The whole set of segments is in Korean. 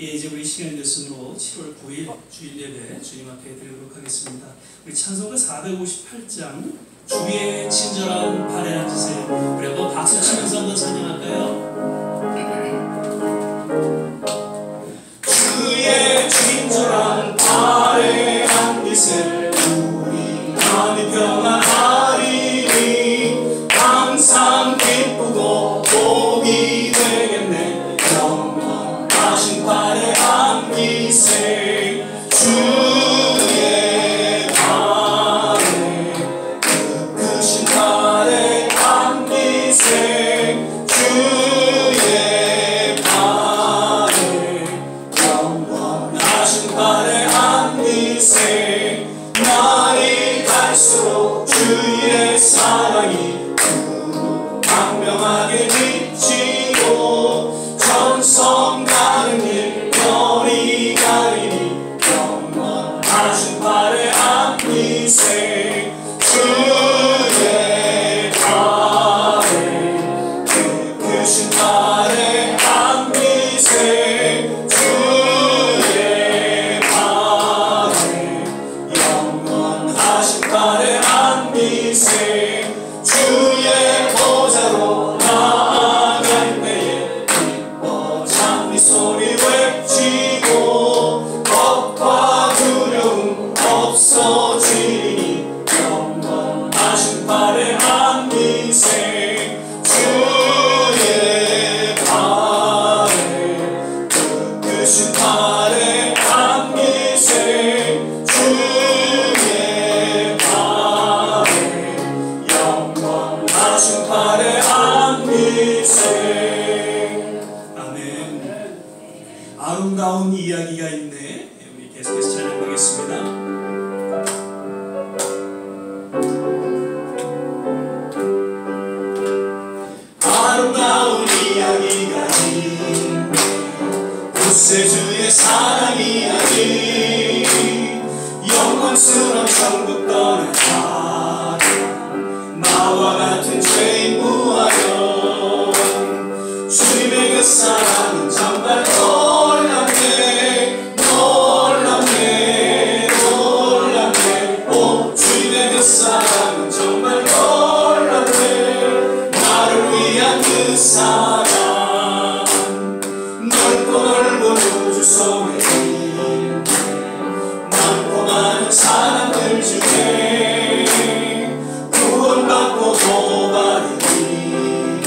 이제 우리 시간이 됐으므로 7월 9일 주일 예배 주님 앞에 드리도록 하겠습니다. 우리 찬송가 458장 주의 친절한 발에 앉으세요. 우리 한번 박수 치면서 한번 찬양할까요? 주의 친절한 발에 앉으세요. 우리 마음이 평안하리니 항상 기쁘고 복이 되겠네. 영원하신 발에 앉으세. 주의 발에 크신 발에 앉으세. 주의 발에 영원하신 발에 앉으세. 날이 갈수록 주의 사랑이 광명하게 비치고 전성 가는 일 별이 가리니 영원하신 발에 앉으세. 주의 발에 크신 발에 앉으세. 주의 발에 영원하신 발에 앉으세. 주의 보좌로 나아갈 때에 기뻐 찬미 소리 외치고 겁과 두려움 없어지니 영원하신 발에 앉으세. 주의 발에 크신 발에 앉으세. 주의 발에 영원하신 발에 앉으세. 아멘. 아름다운 이야기가 있네. 우리 계속해서 찬양하겠습니다. 아름다운 이야기가 있네. 구세주의 사랑 이야기. 영광스러운 천국 떠나가 나와 같은 죄인 구하여. 주님의 그 사랑은 정말 놀랍네. 놀랍네. 놀랍네. 오 주님의 그 사랑은 정말 놀랍네. 나를 위한 그 사랑 넓고 넓은 우주 속에 있네. 많고 많은 사람들 중에 구원받고 도받으니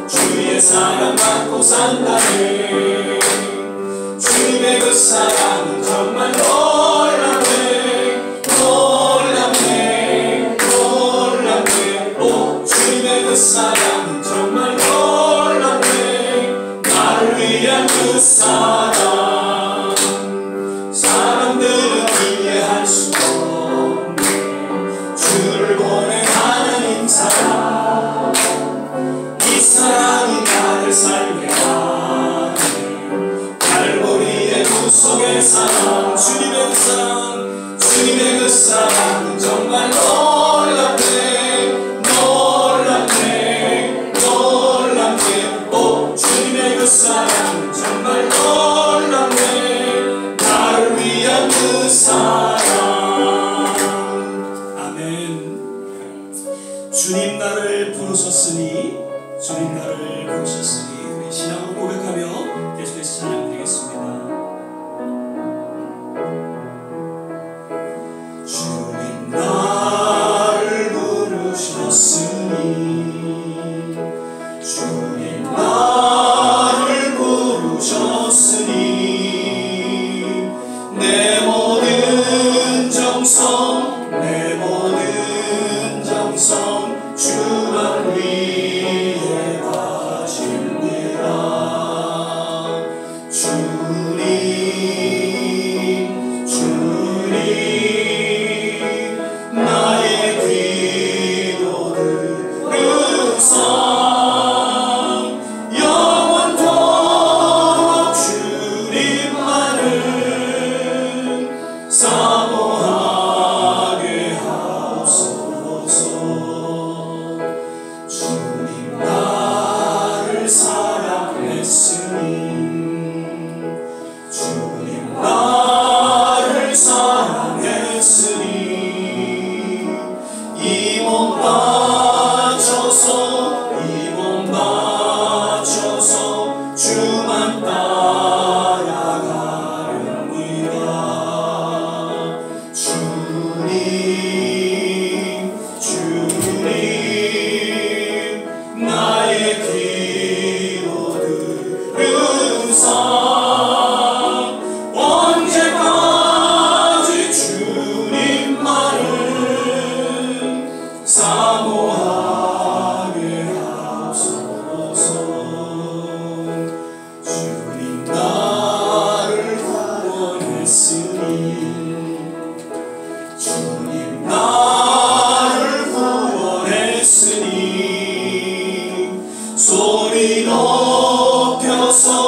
주의 사랑 받고 산다네. 주님의 그 사랑은 정말 놀랍네. 놀랍네. 놀랍네. 오 주님의 그 사랑은 정말 놀랍네. 나를 위한 그 사랑 사람들은 이해할 수 없네. 주를 보낸 하나님 사랑 이 사랑이 나를 살게 하네. 갈보리의 구속의 사랑 주님의 그 사랑 주님의 그 사랑은 정말 놀랍네. 놀랍네. 놀랍네. 오 주님의 그 사랑은 정말 놀랍네. 나를 위한 그 사랑. 아멘. 주님 나를 부르셨으니 주님 나를 부르셨으니 우리 신앙을 고백하며 계속해서 찬양드리겠습니다. 주님 나를 부르셨으니 주님 나를 부르셨으니 내 모든 정성 내 모든 정성 주만 위에 바칩니다. 주님 주님 나의 기도를 들으사 영원토록 주님만을 사모하게 하옵소서. 주님 나를 사랑했으니 언제까지 주님만을 사모하게 하소서. 주님 나를 구원했으니 주님 나를 구원했으니 소리 높여서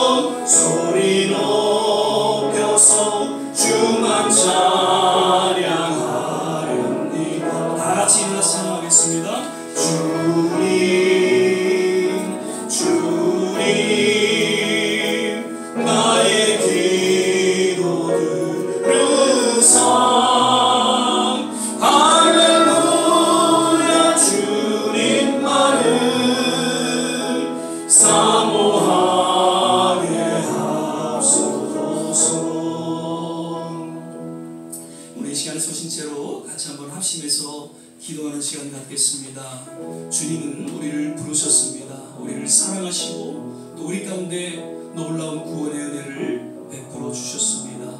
주만 찬양하렵니다. 다 같이 일어나서 찬양하겠습니다. 주님 나의 기도 들으사 할렐루야 주님만을 사모하게 하소서. 우리 이 시간에 소신체로 같이 한번 합심해서 기도하는 시간 갖겠습니다. 주님은 우리를 부르셨습니다. 우리를 사랑하시고 또 우리 가운데 놀라운 구원의 은혜를 베풀어 주셨습니다.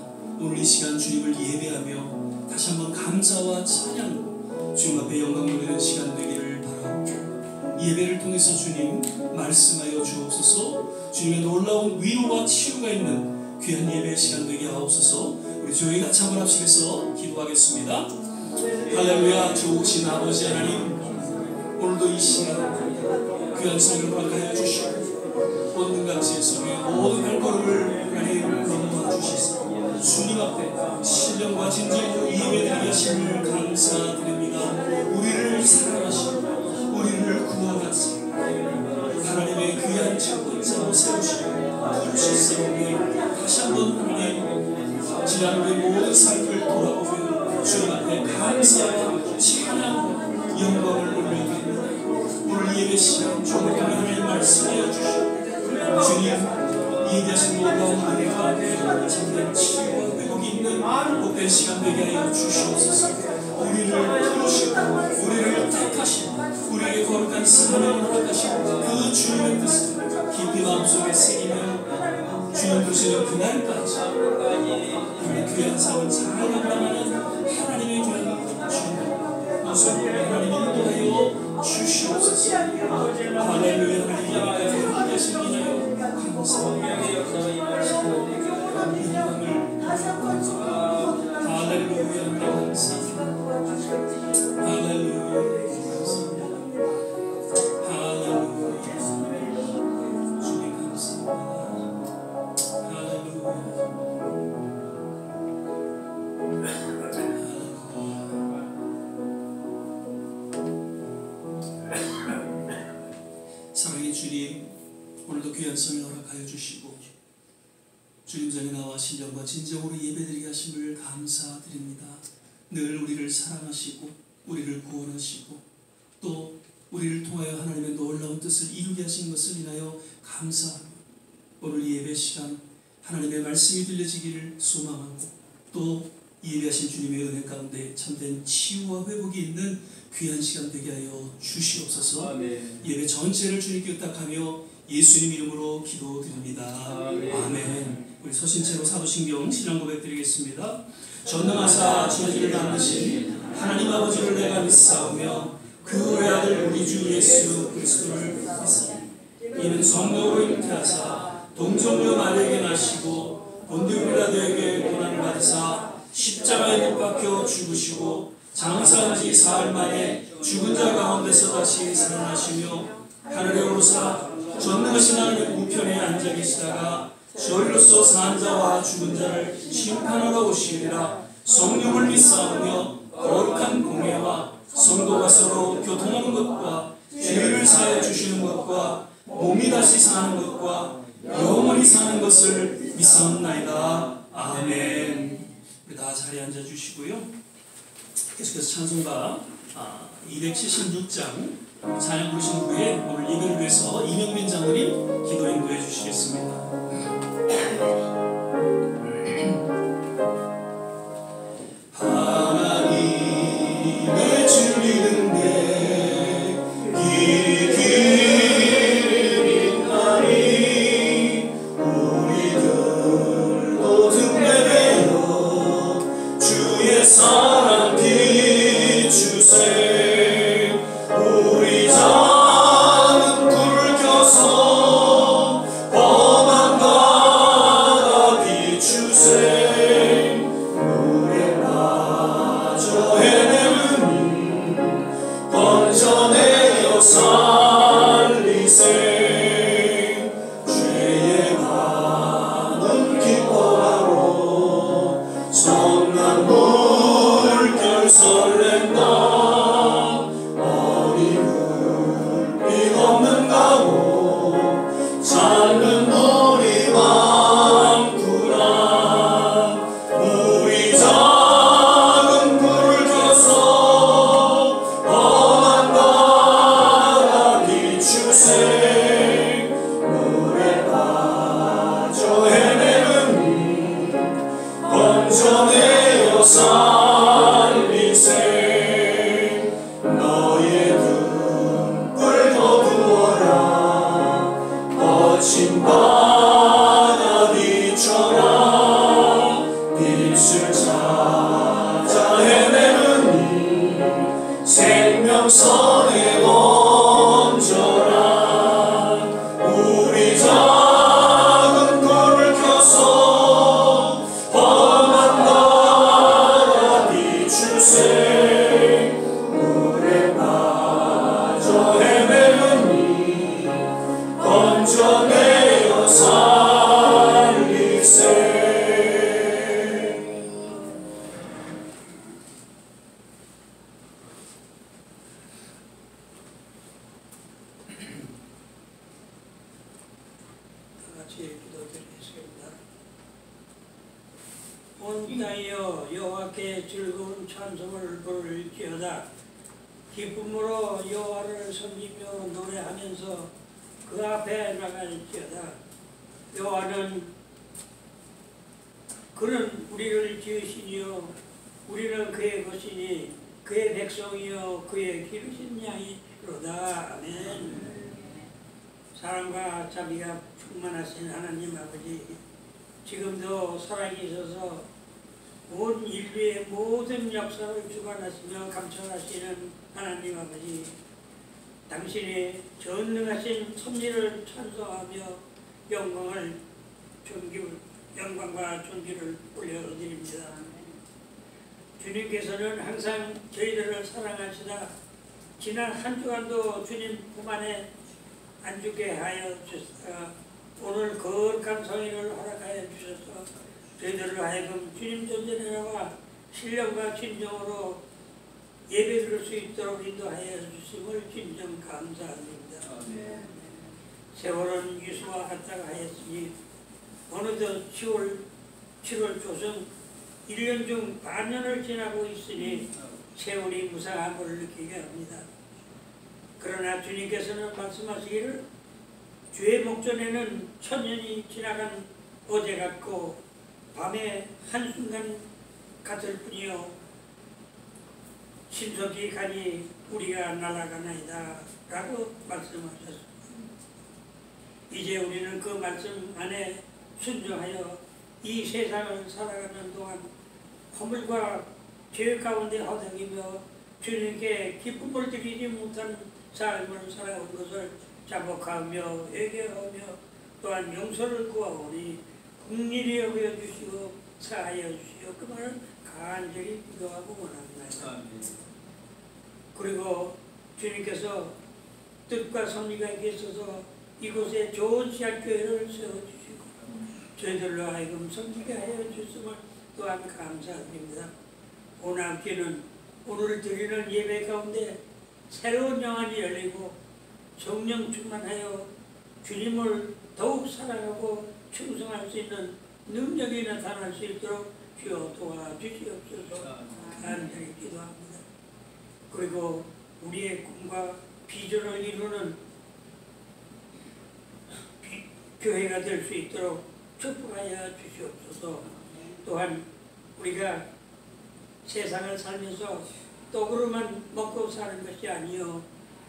오늘 이 시간 주님을 예배하며 다시 한번 감사와 찬양으로 주님 앞에 영광 돌리는 시간 되기를 바라옵고, 예배를 통해서 주님 말씀하여 주옵소서. 주님의 놀라운 위로와 치유가 있는 귀한 예배의 시간 되게 하옵소서. 우리 조용히 같이 한번 합심해서 기도하겠습니다. 할렐루야. 좋으신 아버지 하나님, 오늘도 이 시간 귀한 성령을 허락하여 주시고 모든 각지에서 모든 발걸음을 하나님 넘어와 주시사 주님 앞에 신령과 진정으로 예배드리게 하심을 감사드립니다. 우리를 사랑하시고 우리를 구원하사 하나님의 귀한 첫번째로 세우시고 부르시사오니 다시 한번 하나님 지난 우리 모든 삶을 돌아보며 주님 앞에 감사와 찬양 영광을 올려드립니다. 오늘 예배 시간 주님의 하나님 말씀하여 주시고 주님 예배하신 놀라운 은혜와 참된 치유와 회복이 있는 복된 시간 되게 하여 주시옵소서. 우리를 부르시고 우리를 택하시고 우리에게 거룩한 사명을 허락하시고 그 주님의 뜻을 깊이 마음속에 새기며 주님 부르시는 그날까지 우리 귀한 삶을 잘 감당하는 하나님의 귀한 주님 모습으로 하나님 인도하여 주시옵소서. 할렐루야. 하나님께서 함께 하시니나요 감사합니다. 할렐루야. 감사합니다. 할렐루야. 사랑의 주님, 오늘도 귀한 성을 허락하여 주시고 주님 전에 나와 신령과 진정으로 예배드리게 하심을 감사드립니다. 늘 우리를 사랑하시고 우리를 구원하시고 또 우리를 통하여 하나님의 놀라운 뜻을 이루게 하신 것을 인하여 감사하며 오늘 예배 시간 하나님의 말씀이 들려지기를 소망하고 또 예배하신 주님의 은혜 가운데 참된 치유와 회복이 있는 귀한 시간 되게 하여 주시옵소서. 아멘. 예배 전체를 주님께 의탁하며 예수님 이름으로 기도드립니다. 아멘. 우리 서신체로 사도신경 신앙 고백 드리겠습니다. 전능하사 천지를 만드신 하나님 아버지를 내가 믿사오며 그 외아들 우리 주 예수 그리스도를 믿사오니 이는 성령으로 잉태하사 동정녀 마리아에게 나시고 본디오 빌라도에게 고난을 받으사 십자가에 못 박혀 죽으시고 장사한 지 사흘 만에 죽은 자 가운데서 다시 살아나시며 하늘에 오르사 전능하신 하나님의 우편에 앉아 계시다가 저희로서 산 자와 죽은 자를 심판하러 오시리라. 성령을 믿사오며 거룩한 공예와 성도가 서로 교통하는 것과 죄를 사하여 주시는 것과 몸이 다시 사는 것과 영원히 사는 것을 믿사옵나이다. 아멘. 우리 다 자리에 앉아 주시고요. 계속해서 찬송가 276장 찬양 부르신 후에 오늘 예배를 위해서 이명민 장로님 기도 인도해 주시겠습니다. 하나님의 주리는데 길이 빛나니 우리 작은 돌이 많구나. 우리 작은 불을 켜서 험한 바다 비추세. 물에 빠져 헤매는 건져내어 살리세. 너의 등불 거두어라. 거친 바다 비춰라. 빛을 찾아 헤매는 생명선에 던져라. 우리 작은 불을 켜서 험한 바다 비추세. 물에 빠져 헤매는 건져내어 살리세. 같이 기도드리겠습니다. 온 땅이여 여호와께 즐거운 찬송을 부를지어다. 기쁨으로 여호와를 섬기며 노래하면서 그 앞에 나갈지어다. 여호와는 그는 우리를 지으시니요 우리는 그의 것이니 그의 백성이요 그의 기르신 양이로다. 아멘. 사랑과 자비가 충만하신 하나님 아버지, 지금도 살아계셔서 온 인류의 모든 역사를 주관하시며 감찰하시는 하나님 아버지, 당신의 전능하신 섭리를 찬송하며 영광과 존귀를 올려드립니다. 주님께서는 항상 저희들을 사랑하시다 지난 한 주간도 주님 품 안에 안주게 하여 주시다. 오늘 거룩한 성회를 허락하여 주셔서 저희들을 하여금 주님 존전에 나와 신령과 진정으로 예배드릴 수 있도록 인도하여 주심을 진정 감사드립니다. 세월은 유수와 같다가 하였으니 어느덧 7월 조성 1년 중 반년을 지나고 있으니 세월이 무상함을 느끼게 합니다. 그러나 주님께서는 말씀하시기를 주의 목전에는 천년이 지나간 어제 같고 밤의 한순간 같을 뿐이요 신속히 가니 우리가 날아가나이다 라고 말씀하셨습니다. 이제 우리는 그 말씀 안에 순종하여 이 세상을 살아가는 동안 허물과 죄 가운데 허덕이며 주님께 기쁨을 드리지 못한 삶을 살아온 것을 자복하며 회개하며 또한 용서를 구하오니 긍휼히 여겨주시고 사하여 주시오. 그 말을 간절히 기도하고 원합니다. 그리고 주님께서 뜻과 섭리가 계셔서 이곳에 좋은 씨앗교회를 세워주시고 저희들로 하여금 섬기게 하여 주심을 또한 감사드립니다. 오늘 함께는 오늘 드리는 예배 가운데 새로운 영안이 열리고 성령 충만하여 주님을 더욱 사랑하고 충성할 수 있는 능력이 나타날 수 있도록 주여 도와주시옵소서. 간절히 기도합니다. 그리고 우리의 꿈과 비전을 이루는 교회가 될 수 있도록 축복하여 주시옵소서. 또한 우리가 세상을 살면서 떡으로만 먹고 사는 것이 아니요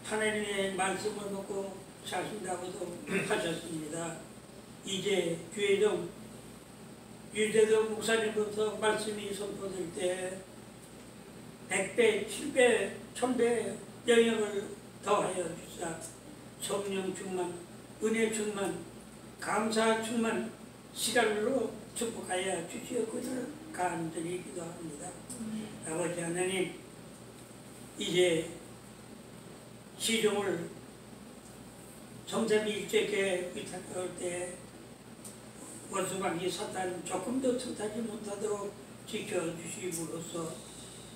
하나님의 말씀을 먹고 사신다고도 하셨습니다. 이제 주의종 유대도 목사님부터 말씀이 선포될 때 100배, 7배, 1000배 영역을 더하여 주사 성령 충만, 은혜 충만, 감사 충만 시간으로 축복하여 주시옵기를 간절히 기도합니다. 아버지 하나님, 이제 시종을 성삼위 일체께 위탁할 때 원수방이 사탄 조금도 틈타지 못하도록 지켜주심으로써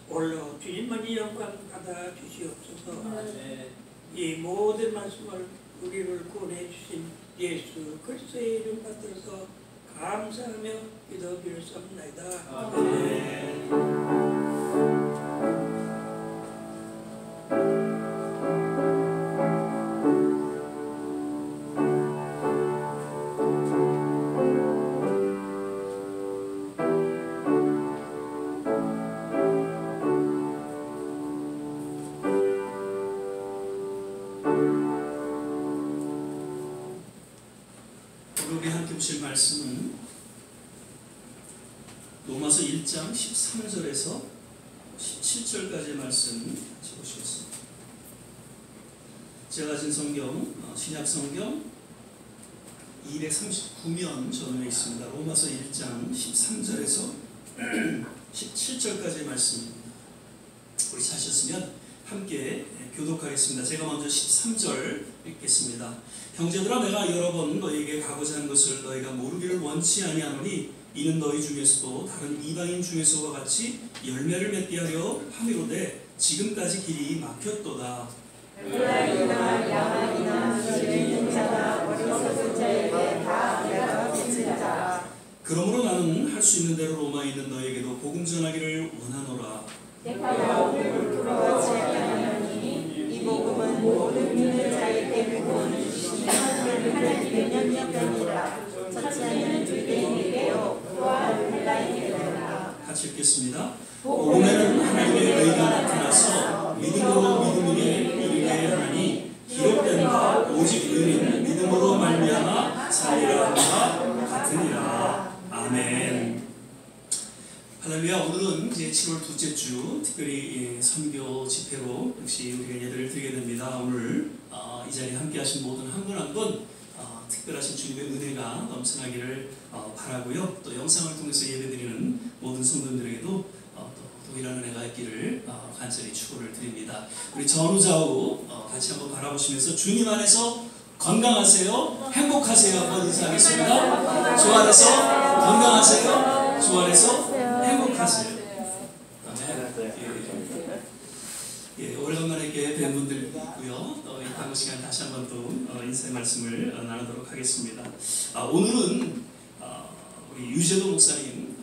홀로 주님만이 영광 받아 주시옵소서. 이 모든 말씀을 우리를 구원해 주신 예수 그리스도의 이름 받들어서 감사하며 기도 비로소옵나이다. 우리 함께 보실 말씀은 로마서 1장 13절에서 17절까지의 말씀 같이 보시겠습니다. 제가 가진 성경, 신약 성경 239면 전후에 있습니다. 로마서 1장 13절에서 17절까지의 말씀입니다. 우리 찾으셨으면 함께 교독하겠습니다. 제가 먼저 13절 읽겠습니다. 형제들아, 내가 여러 번 너희에게 가고자 하는 것을 너희가 모르기를 원치 아니하노니 이는 너희 중에서도 다른 이방인 중에서와 같이 열매를 맺게 하려 함이로되 지금까지 길이 막혔도다. 헬라인이나 야만이나 죄인 자나 어리석은 자에게 다 내가 빚진 자라. 그러므로 나는 할 수 있는 대로 로마에 있는 너희에게도 복음 전하기를 원하노라. 내가 오늘 돌아가지 아니하니 이 복음은 모든 믿는 자에게 구원을 주시는 하나님의 능력이니라. 첫째는 유대인에게요 또한 헬라인에게라. 같이 읽겠습니다. 복음에는 하나님의 의가 나타나서 믿음으로 믿음에게 이르게 하나니 기록된 바 오직 의는 믿음으로 말미암아 살리라 함과 같으니라. 아멘. 할렐루야. 오늘은 이제 7월 둘째 주 특별히 선교 집회로 역시 우리가 예배를 드리게 됩니다. 오늘 이 자리에 함께 하신 모든 한 분 한 분 특별하신 주님의 은혜가 넘쳐나기를 바라고요. 또 영상을 통해서 예배드리는 모든 성도님들에게도 또 동일한 은혜가 있기를 간절히 축원을 드립니다. 우리 전후좌우 같이 한번 바라보시면서 주님 안에서 건강하세요, 행복하세요 한번 인사하겠습니다. 주 안에서 건강하세요, 주 안에서 행복하세요. 예, 오래간만에 이렇게 뵌 분들 있고요. 또 이 방금 시간 다시 한번 또 인사의 말씀을 나누도록 하겠습니다. 오늘은 우리 유재도 목사님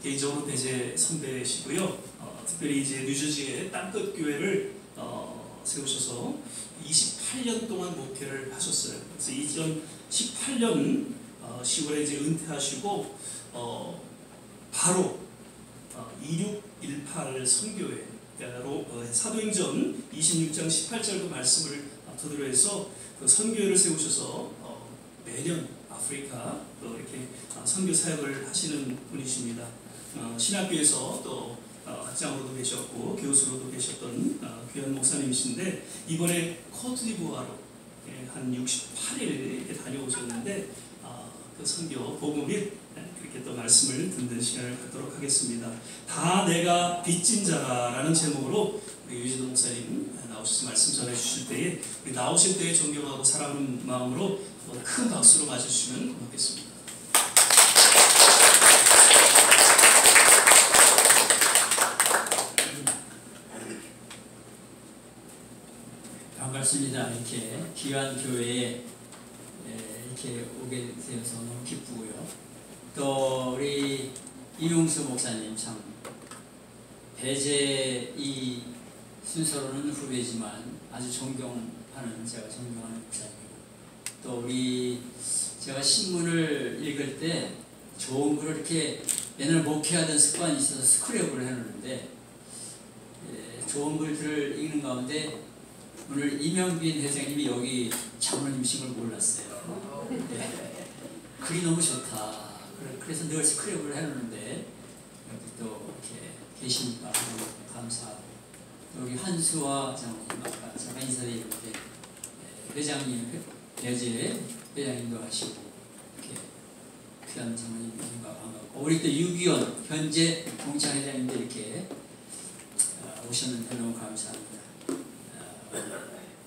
개인적으로 대제 선배시고요. 특별히 이제 뉴저지의 땅끝 교회를 세우셔서 28년 동안 목회를 하셨어요. 그래서 2018년 10월에 이제 은퇴하시고 바로 2618 선교회로 사도행전 26장 18절도 말씀을 토대로 해서 그 선교회를 세우셔서 매년 아프리카 또 이렇게 선교 사역을 하시는 분이십니다. 신학교에서 또 학장으로도 계셨고 교수로도 계셨던 귀한 목사님이신데 이번에 코트디부아로 한 68일 이렇게 다녀오셨는데 그 선교 복음일 그렇게 또 말씀을 듣는 시간을 갖도록 하겠습니다. 다 내가 빚진 자라라는 제목으로 우리 유진호 목사님 나오셔서 말씀 전해 주실 때에 우리 나오실 때에 존경하고 사랑하는 마음으로 큰 박수로 맞아주시면 고맙겠습니다. 반갑습니다. 이렇게 귀한 교회에 이렇게 오게 되어서 너무 기쁘고요. 또 우리 이용수 목사님 참 배제 이 순서로는 후배지만 아주 존경하는 제가 존경하는 목사님이고 또 우리 제가 신문을 읽을 때 좋은 글을 이렇게 옛날 목회하던 습관이 있어서 스크랩을 해놓는데 좋은 글들을 읽는 가운데 오늘 이명빈 회장님이 여기 장로님이신 걸 몰랐어요. 글이 너무 좋다. 그래서 늘 스크랩을 해놓는데 여기 또 이렇게 계시니까 너무 감사하고 여기 한수와 장로님 아까 제가 인사드렸는데 회장님, 배제 회장님도 하시고 이렇게 귀한 장로님과 반갑고 우리 또 유기원 현재 동창회장님도 이렇게 오셨는데 너무 감사합니다.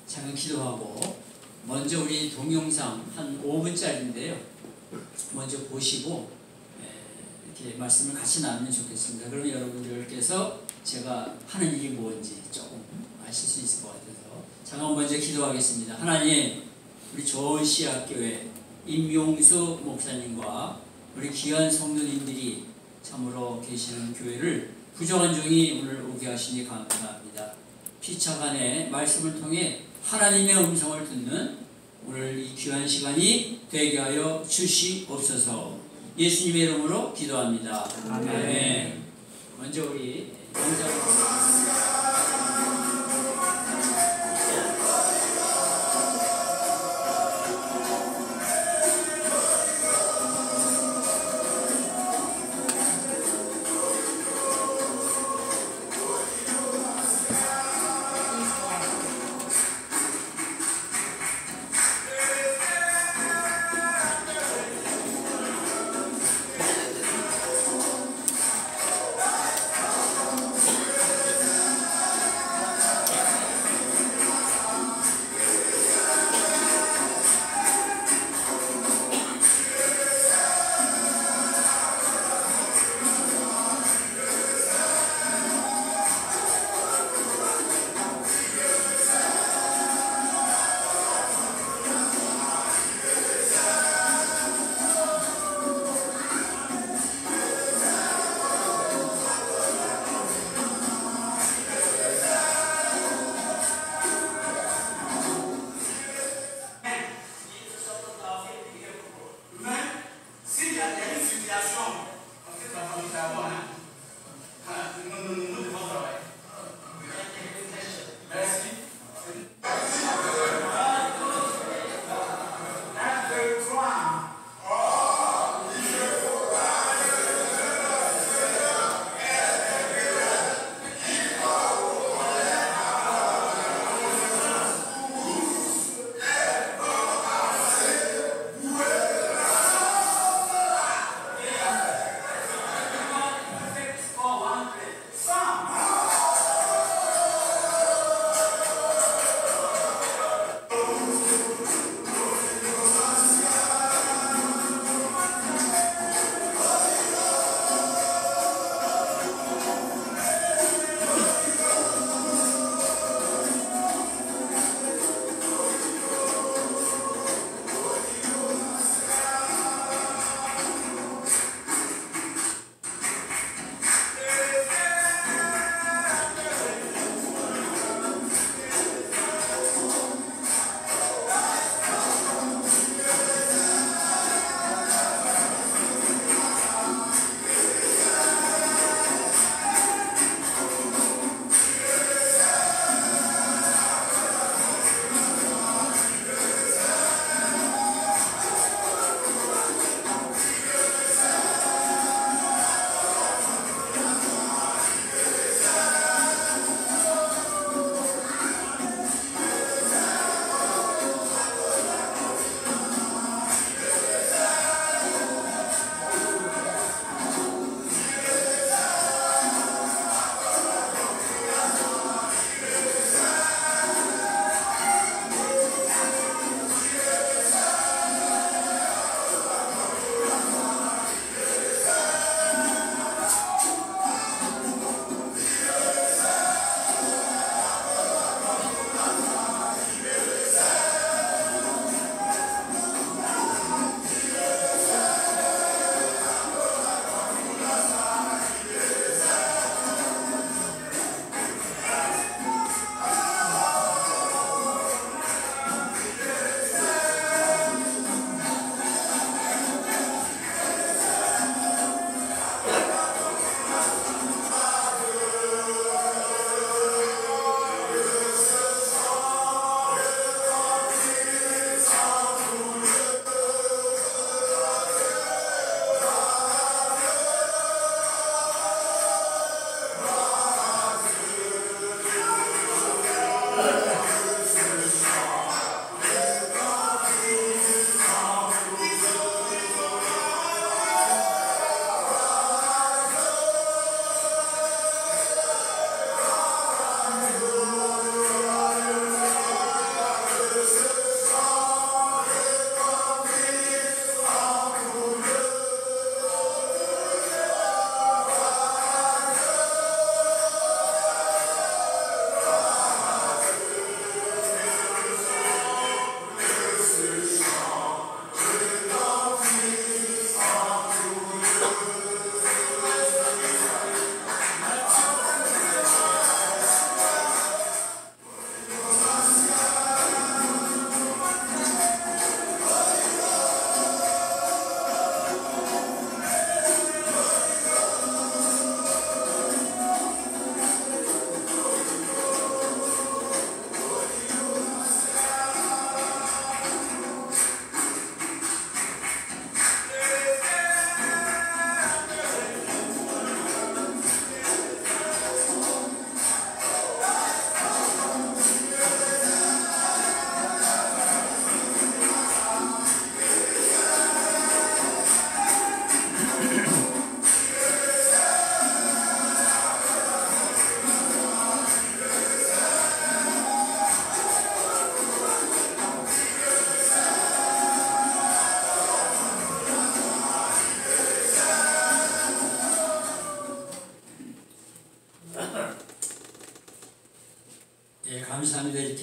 잠깐 기도하고 먼저 우리 동영상 한 5분짜리인데요. 먼저 보시고 이렇게 말씀을 같이 나누면 좋겠습니다. 그러면 여러분들께서 제가 하는 일이 뭔지 조금 아실 수 있을 것 같아서 잠깐 먼저 기도하겠습니다. 하나님, 우리 좋은 씨앗교회 임용수 목사님과 우리 귀한 성도님들이 참으로 계시는 교회를 부정한 종이 오늘 오게 하시니 감사합니다. 피차간의 말씀을 통해 하나님의 음성을 듣는 오늘 이 귀한 시간이 되게 하여 주시옵소서. 예수님의 이름으로 기도합니다. 아멘. 먼저 우리 영상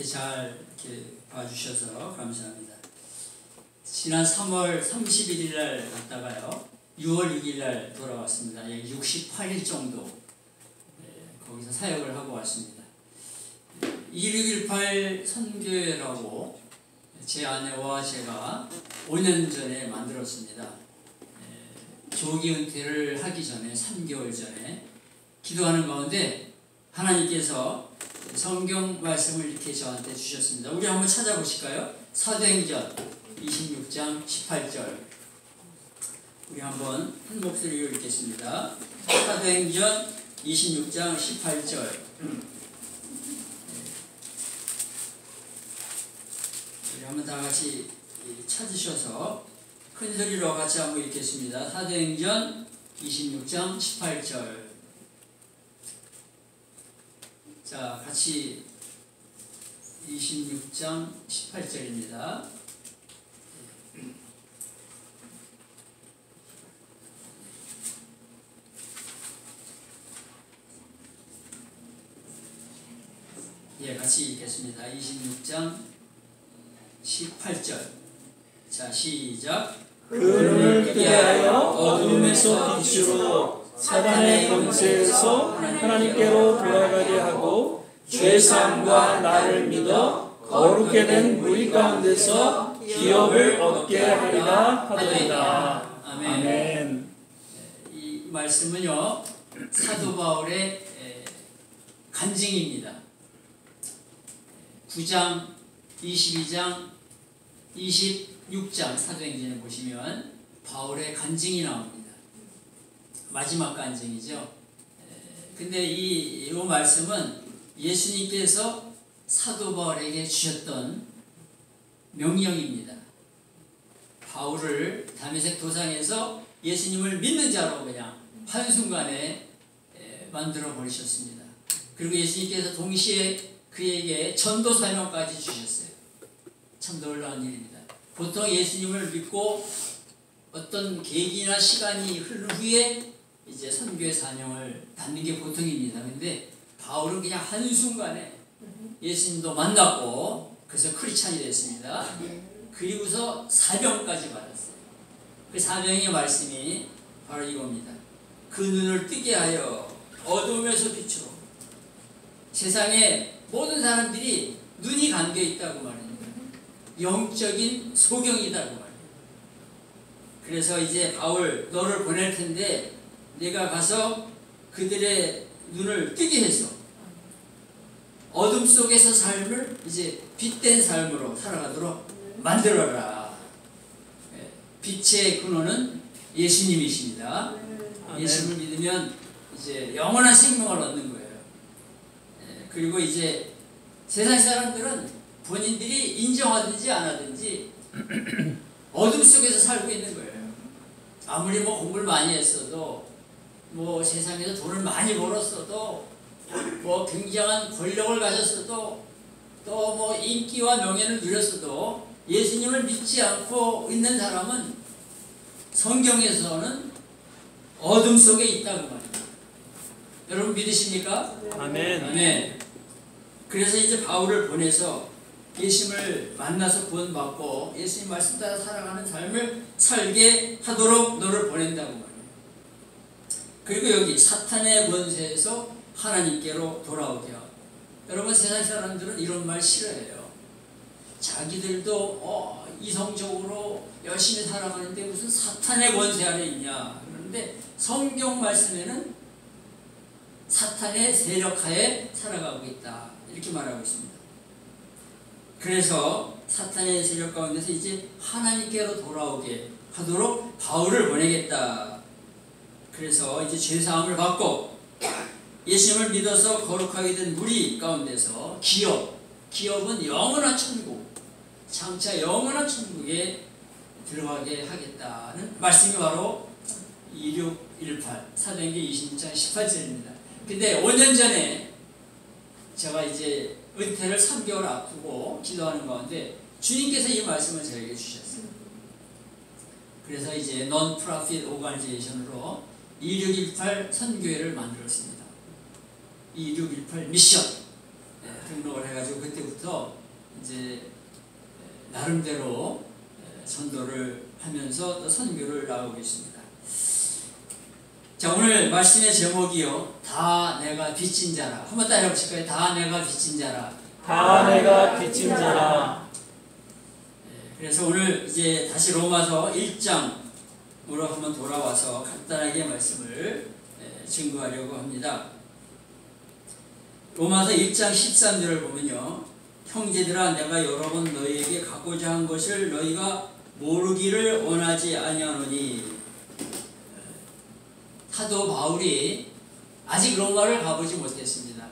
이렇게 잘 이렇게 봐주셔서 감사합니다. 지난 3월 31일 날 갔다가요, 6월 6일 날 돌아왔습니다. 약 68일 정도 거기서 사역을 하고 왔습니다. 2618 선교회라고 제 아내와 제가 5년 전에 만들었습니다. 조기 은퇴를 하기 전에 3개월 전에 기도하는 가운데 하나님께서 성경 말씀을 이렇게 저한테 주셨습니다. 우리 한번 찾아보실까요? 사도행전 26장 18절. 우리 한번 한 목소리로 읽겠습니다. 사도행전 26장 18절. 우리 한번 다 같이 찾으셔서 큰 소리로 같이 한번 읽겠습니다. 사도행전 26장 18절. 자, 같이 26장 18절입니다. 예, 같이 읽겠습니다. 26장 18절. 자, 시작. 그 눈을 뜨게 하여 어둠에서 빛으로 사단의 권세에서 하나님께로 돌아가게 하고 죄사함과 나를 믿어 거룩게 된 무리 가운데서 기업을 얻게 하리라 하더이다. 아멘. 아멘. 이 말씀은요, 사도 바울의 간증입니다. 9장, 22장, 26장 사도행전에 보시면 바울의 간증이 나옵니다. 마지막 간증이죠. 근데 이 말씀은 예수님께서 사도 바울에게 주셨던 명령입니다. 바울을 다메섹 도상에서 예수님을 믿는 자로 그냥 한순간에 만들어 버리셨습니다. 그리고 예수님께서 동시에 그에게 전도 사명까지 주셨어요. 참 놀라운 일입니다. 보통 예수님을 믿고 어떤 계기나 시간이 흐른 후에 이제 선교의 사명을 받는 게 보통입니다. 근데 바울은 그냥 한순간에 예수님도 만났고 그래서 크리스찬이 됐습니다. 그리고서 사명까지 받았어요. 그 사명의 말씀이 바로 이겁니다. 그 눈을 뜨게 하여 어둠에서 빛으로. 세상에 모든 사람들이 눈이 감겨 있다고 말합니다. 영적인 소경이다고 말합니다. 그래서 이제 바울 너를 보낼 텐데 내가 가서 그들의 눈을 뜨게 해서 어둠 속에서 삶을 이제 빛된 삶으로 살아가도록 만들어라. 빛의 근원은 예수님이십니다. 예수를 믿으면 이제 영원한 생명을 얻는 거예요. 그리고 이제 세상 사람들은 본인들이 인정하든지 안 하든지 어둠 속에서 살고 있는 거예요. 아무리 뭐 공부를 많이 했어도 뭐 세상에서 돈을 많이 벌었어도 뭐 굉장한 권력을 가졌어도 또 뭐 인기와 명예를 누렸어도 예수님을 믿지 않고 있는 사람은 성경에서는 어둠 속에 있다고 말입니다. 여러분 믿으십니까? 아멘. 아멘. 그래서 이제 바울을 보내서 예수님을 만나서 구원받고 예수님 말씀 따라 살아가는 삶을 살게 하도록 너를 보낸다고 말이에요. 그리고 여기 사탄의 권세에서 하나님께로 돌아오게 하고. 여러분 세상 사람들은 이런 말 싫어해요. 자기들도 이성적으로 열심히 살아가는데 무슨 사탄의 권세 아래 있냐. 그런데 성경 말씀에는 사탄의 세력하에 살아가고 있다. 이렇게 말하고 있습니다. 그래서 사탄의 세력 가운데서 이제 하나님께로 돌아오게 하도록 바울을 보내겠다. 그래서 이제 죄사함을 받고 예수님을 믿어서 거룩하게 된 무리 가운데서 기업은 영원한 천국, 장차 영원한 천국에 들어가게 하겠다는 말씀이 바로 2618 사도행전 26장 18절입니다. 근데 5년 전에 제가 이제 은퇴를 3개월 앞두고 기도하는 가운데 주님께서 이 말씀을 저에게 주셨어요. 그래서 이제 non-profit organization으로 2618 선교회를 만들었습니다. 2618 미션. 등록을 해가지고 그때부터 이제 나름대로 전도를 하면서 또 선교를 나오고 있습니다. 자, 오늘 말씀의 제목이요, 다 내가 빚진 자라. 한번 따라 해보실까요? 다 내가 빚진 자라. 다 내가 빚진 자라. 그래서 오늘 이제 다시 로마서 1장으로 한번 돌아와서 간단하게 말씀을 증거하려고 합니다. 로마서 1장 13절을 보면요, 형제들아 내가 여러 번 너희에게 갖고자 한 것을 너희가 모르기를 원하지 아니하노니. 사도 바울이 아직 로마를 가보지 못했습니다.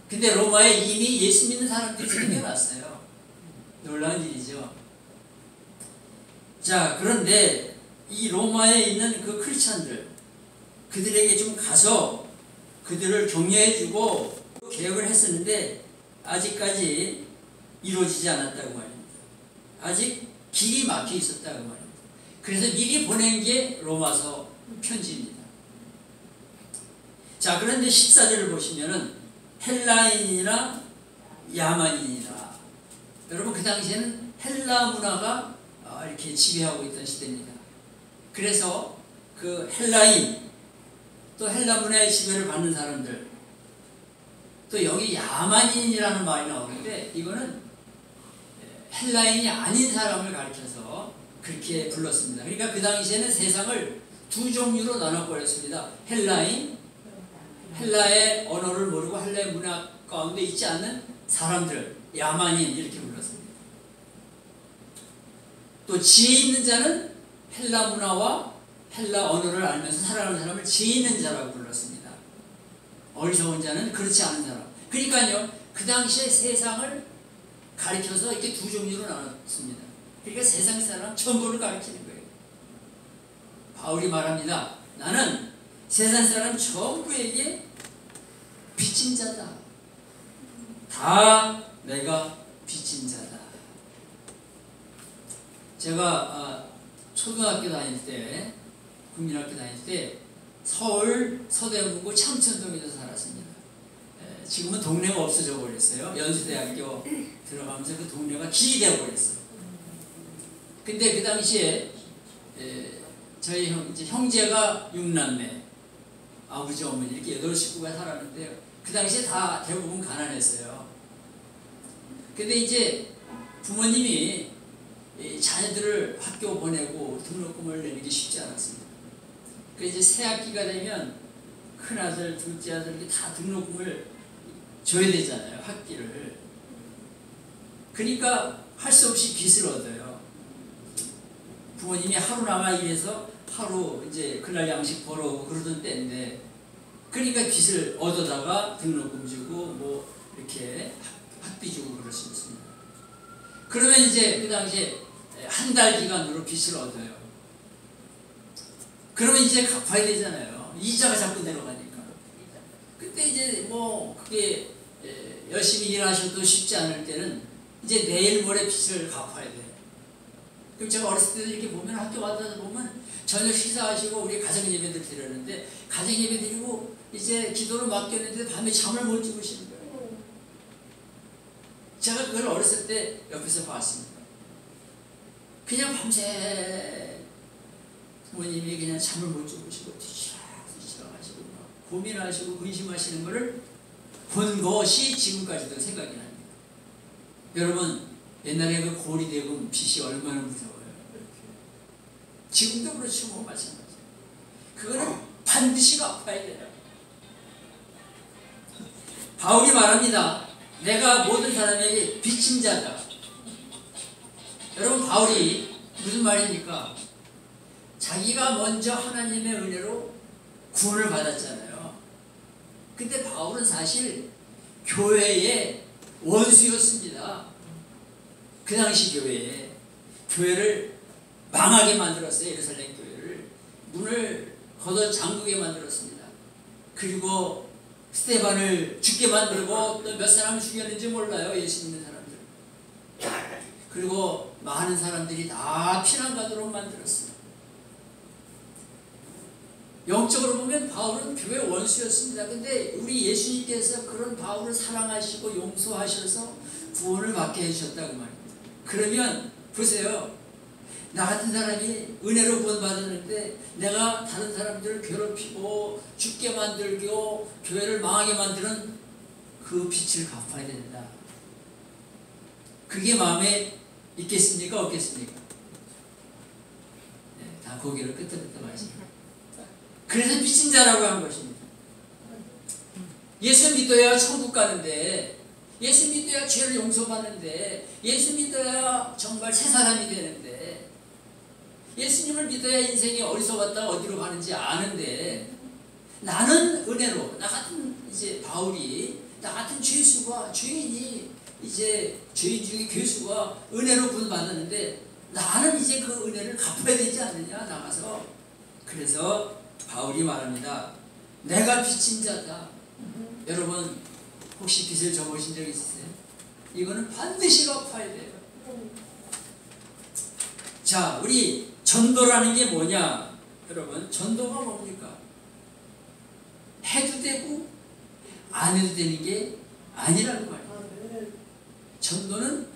근데 로마에 이미 예수 믿는 사람들이 생겨났어요. 놀라운 일이죠. 자, 그런데 이 로마에 있는 그 크리스찬들, 그들에게 좀 가서 그들을 격려해주고 개혁을 했었는데 아직까지 이루어지지 않았다고 말입니다. 아직 길이 막혀 있었다고 말입니다. 그래서 미리 보낸 게 로마서 편지입니다. 자, 그런데 14절을 보시면은 헬라인이나 야만인이나, 여러분 그 당시에는 헬라 문화가 이렇게 지배하고 있던 시대입니다. 그래서 그 헬라인, 또 헬라 문화의 지배를 받는 사람들, 또 여기 야만인이라는 말이 나오는데 이거는 헬라인이 아닌 사람을 가리켜서 그렇게 불렀습니다. 그러니까 그 당시에는 세상을 두 종류로 나눠버렸습니다. 헬라인, 헬라의 언어를 모르고 헬라의 문화 가운데 있지 않는 사람들, 야만인, 이렇게 불렀습니다. 또 지혜 있는 자는 헬라 문화와 헬라 언어를 알면서 살아가는 사람을 지혜 있는 자라고 불렀습니다. 어리석은 자는 그렇지 않은 사람. 그러니까요, 그 당시에 세상을 가리켜서 이렇게 두 종류로 나눴습니다. 그러니까 세상 사람 전부를 가리키는 거예요. 바울이 말합니다. 나는 세상 사람 전부에게 빚진 자다. 다 내가 빚진 자다. 제가 초등학교 다닐 때, 국민학교 다닐 때 서울 서대문구 참천동에서 살았습니다. 지금은 동네가 없어져 버렸어요. 연수대학교 들어가면서 그 동네가 길이 되어 버렸어요. 근데 그 당시에 저희 형제가 6남매, 아버지 어머니 이렇게 8식구가 살았는데요. 그 당시에 다 대부분 가난했어요. 근데 이제 부모님이 자녀들을 학교 보내고 등록금을 내는 게 쉽지 않았습니다. 그래서 이제 새 학기가 되면 큰아들, 둘째 아들 이렇게 다 등록금을 줘야 되잖아요, 학기를. 그러니까 할 수 없이 빚을 얻어요. 부모님이 하루나마 일해서 하루 이제 그날 양식 벌어오고 그러던 때인데, 그러니까 빚을 얻어다가 등록금 주고 뭐 이렇게 학비 주고 그럴 수 있습니다. 그러면 이제 그 당시에 한 달 기간으로 빚을 얻어요. 그러면 이제 갚아야 되잖아요. 이자가 자꾸 내려가니까. 그때 이제 뭐 그게 열심히 일하셔도 쉽지 않을 때는 이제 내일 모레 빚을 갚아야 돼요. 그럼 제가 어렸을 때도 이렇게 보면, 학교 와서 보면 저녁 식사하시고 우리 가정예배들 드렸는데, 가정예배 드리고 이제 기도를 맡겼는데 밤에 잠을 못 주무시는 거예요. 제가 그걸 어렸을 때 옆에서 봤습니다. 그냥 밤새 부모님이 그냥 잠을 못 주무시고 뒤치락 하시고 고민하시고 근심하시는 것을 본 것이 지금까지도 생각이 납니다. 여러분, 옛날에 그 고리대금 빚이 얼마나 무서워요. 지금도 그렇죠, 뭐 마찬가지. 그거는 반드시 갚아야 돼요. 바울이 말합니다. 내가 모든 사람에게 빚진 자다. 여러분, 바울이 무슨 말입니까? 자기가 먼저 하나님의 은혜로 구원을 받았잖아요. 근데 바울은 사실 교회의 원수였습니다. 그 당시 교회를 망하게 만들었어요. 예루살렘 교회를 문을 걷어 잠그게 만들었습니다. 그리고 스데반을 죽게 만들고 또 몇 사람을 죽였는지 몰라요. 예수 믿는 사람들. 그리고 많은 사람들이 다 피난 가도록 만들었어요. 영적으로 보면 바울은 교회 원수였습니다. 근데 우리 예수님께서 그런 바울을 사랑하시고 용서하셔서 구원을 받게 해주셨다고 말입니다. 그러면 보세요. 나 같은 사람이 은혜로 구원받았는데 내가 다른 사람들을 괴롭히고 죽게 만들고 교회를 망하게 만드는 그 빚을 갚아야 된다. 그게 마음에 있겠습니까? 없겠습니까? 네, 다 고개를 끄덕끄덕 하십니다. 그래서 빚진 자라고 한 것입니다. 예수 믿어야 천국 가는데, 예수 믿어야 죄를 용서받는데, 예수 믿어야 정말 새 사람이 되는데, 예수님을 믿어야 인생이 어디서 갔다가 어디로 가는지 아는데, 나는 은혜로, 나 같은 이제 바울이, 나 같은 죄수가, 죄인이, 이제 죄인 중에 괴수가 은혜로 구원받았는데, 나는 이제 그 은혜를 갚아야 되지 않느냐, 나가서. 그래서 바울이 말합니다. 내가 빚진 자다. 여러분, 혹시 빚을 져보신 적 있으세요? 이거는 반드시 갚아야 돼요. 자, 우리 전도라는 게 뭐냐? 여러분, 전도가 뭡니까? 해도 되고 안 해도 되는 게 아니라는 거예요. 전도는